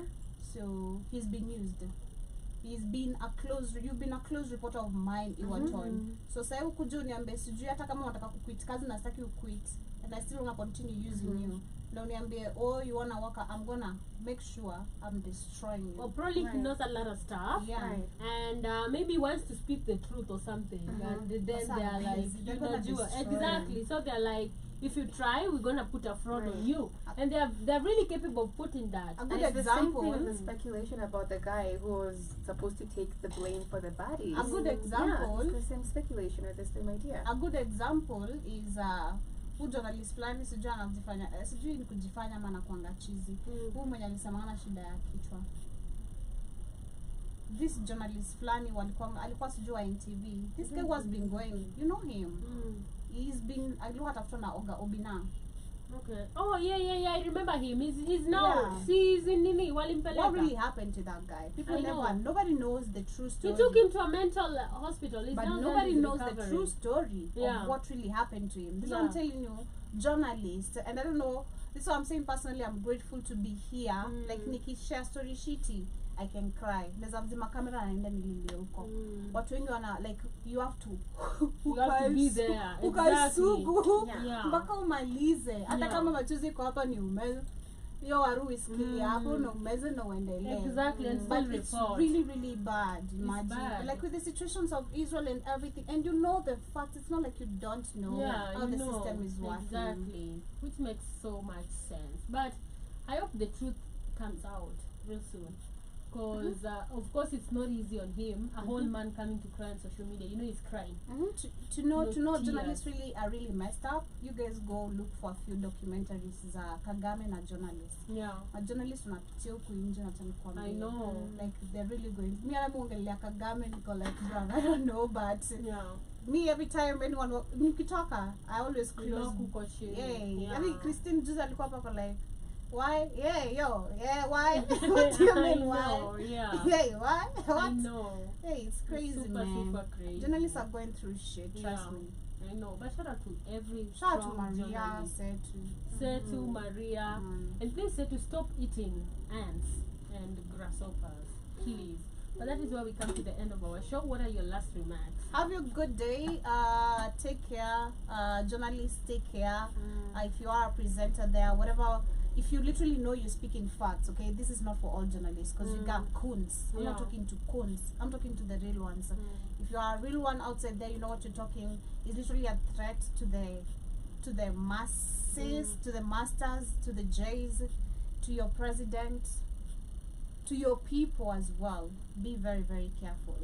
Speaker 2: So he's been used. You've been a close reporter of mine Iwaton. So sasa ukuja uniambie sijui hata kama unataka kuquit kazi na sitaki uquit and I still want to continue using you. Na uniambie oh you wanna work, I'm gonna make sure I'm destroying you.
Speaker 3: Well, probably he knows a lot of stuff.
Speaker 2: Yeah.
Speaker 1: Right.
Speaker 3: And maybe wants to speak the truth or something. And then
Speaker 2: That's
Speaker 3: they're
Speaker 2: how it
Speaker 3: like,
Speaker 2: is. They're
Speaker 3: you
Speaker 2: gonna
Speaker 3: know, do
Speaker 2: destroy
Speaker 3: exactly. So they're like, if you try, we're gonna put a fraud on
Speaker 1: Right.
Speaker 3: you. And they're really capable of putting that.
Speaker 2: A good
Speaker 1: And it's the same
Speaker 2: example.
Speaker 1: thing with the speculation about the guy who was supposed to take the blame for the bodies.
Speaker 2: A good
Speaker 1: Yeah,
Speaker 2: example.
Speaker 1: it's the same speculation or the same idea.
Speaker 2: A good example is huu journalist fulani sijui anajifanya sijui ni kujifanya ama anakuanga chizi. Huu mwenye alisema ana shida ya kichwa. This journalist fulani alikuwa sijui wa NTV. This guy was been going, you know him. He's been alikuwa atafuta na Obina.
Speaker 3: Okay. Oh yeah. I remember him. He's now
Speaker 2: Yeah.
Speaker 3: he's in Nini Walimpeleka.
Speaker 2: What really happened to that guy? People
Speaker 3: I know.
Speaker 2: nobody knows the true
Speaker 3: He
Speaker 2: story.
Speaker 3: took him to a mental hospital. He's
Speaker 2: But
Speaker 3: now
Speaker 2: nobody
Speaker 3: he's
Speaker 2: knows the
Speaker 3: recovering.
Speaker 2: true story
Speaker 3: Yeah.
Speaker 2: of what really happened to him. This is
Speaker 3: Yeah.
Speaker 2: what I'm telling you, journalists, and I don't know, this is what I'm saying personally, I'm grateful to be here. Like Nikki share story shitty, I can cry. There's a camera and then nililia huko. But when you are like, you have to
Speaker 3: You have to be there.
Speaker 2: ukae
Speaker 3: Exactly.
Speaker 2: sugu
Speaker 3: Yeah.
Speaker 2: mpaka umalize hata
Speaker 3: Yeah.
Speaker 2: kama machozi iko hapa ni umel yo waru iskilia hapo na umeze na uendelee.
Speaker 3: Exactly, and
Speaker 2: But
Speaker 3: still
Speaker 2: it's
Speaker 3: report.
Speaker 2: really, really bad. Imagine,
Speaker 3: bad.
Speaker 2: like with the situations of Israel and everything, and you know the fact. It's not like you don't know how the system is working.
Speaker 3: Exactly, which makes so much sense. But I hope the truth comes out real soon. Because of course it's not easy on him. A whole man coming to cry on social media, you know, he's crying.
Speaker 2: To know
Speaker 3: tears.
Speaker 2: journalists really are really messed up. You guys go look for a few documentaries za Kagame na journalists.
Speaker 3: Yeah,
Speaker 2: A journalist wanapitia huku nje na tanikwambia.
Speaker 3: I know.
Speaker 2: Like they're really going. Me I'm ongelea Kagame niko like bro, I don't know, but
Speaker 3: yeah.
Speaker 2: me every time anyone nikitoka I always close. Yeah. I think Christine juzi alikuwa hapa like why? Why? What do you mean why?
Speaker 3: Yeah.
Speaker 2: Why? What?
Speaker 3: I know.
Speaker 2: Hey, it's crazy,
Speaker 3: Super crazy.
Speaker 2: Journalists are going through shit, trust me.
Speaker 3: I know, but shout out to every
Speaker 2: Shout out to
Speaker 3: strong
Speaker 2: Maria,
Speaker 3: journalist. Setu, Maria, and please say to stop eating ants and grasshoppers, please. But that is where we come to the end of our show. What are your last remarks?
Speaker 2: Have a good day. Take care. Journalists, take care. If you are a presenter there, whatever. If you literally know you're speaking facts, okay, this is not for all journalists because you got coons. I'm not talking to coons. I'm talking to the real ones. If you are a real one outside there, you know what you're talking. It's literally a threat to the masses, to the masters, to the J's, to your president, to your people as well. Be very, very careful.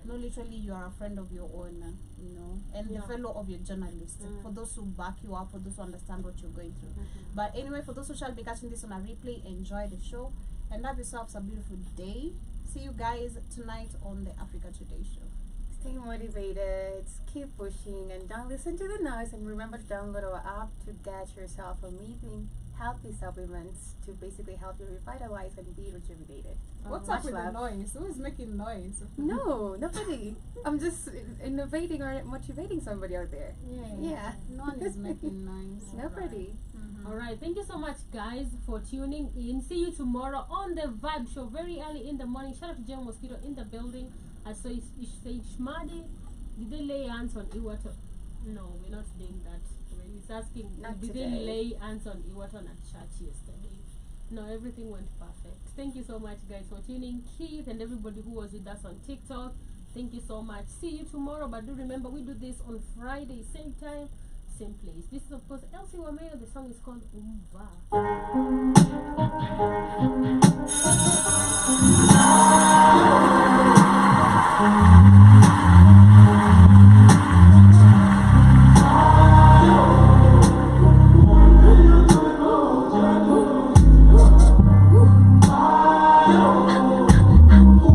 Speaker 2: No, literally, you are a friend of your own, you know, and the fellow of your journalist. For those who back you up, for those who understand what you're going through. But anyway, for those who shall be catching this on a replay, enjoy the show and have yourselves a beautiful day. See you guys tonight on the Africa Today show.
Speaker 1: Stay motivated, keep pushing, and don't listen to the noise. And remember to download our app to get yourself amazing, healthy supplements to basically help you revitalize and be rejuvenated.
Speaker 2: What's up with the noise? Who is making noise?
Speaker 1: No, nobody. I'm just innovating or motivating somebody out there. Yeah.
Speaker 2: No one is making noise.
Speaker 1: Nobody.
Speaker 3: Alright, thank you so much guys for tuning in. See you tomorrow on the Vibe Show very early in the morning. Shout out to Jem Mosquito in the building. I saw Shmadi. Did they lay hands on Iwato? No, we're not doing that. He's asking, did they lay hands on Iwato at church yesterday? No, everything went perfect. Thank you so much guys for tuning. Keith and everybody who was with us on TikTok, thank you so much. See you tomorrow, but do remember we do this on Friday, same time, same place. This is of course Elsie Wameo. The song is called Umva.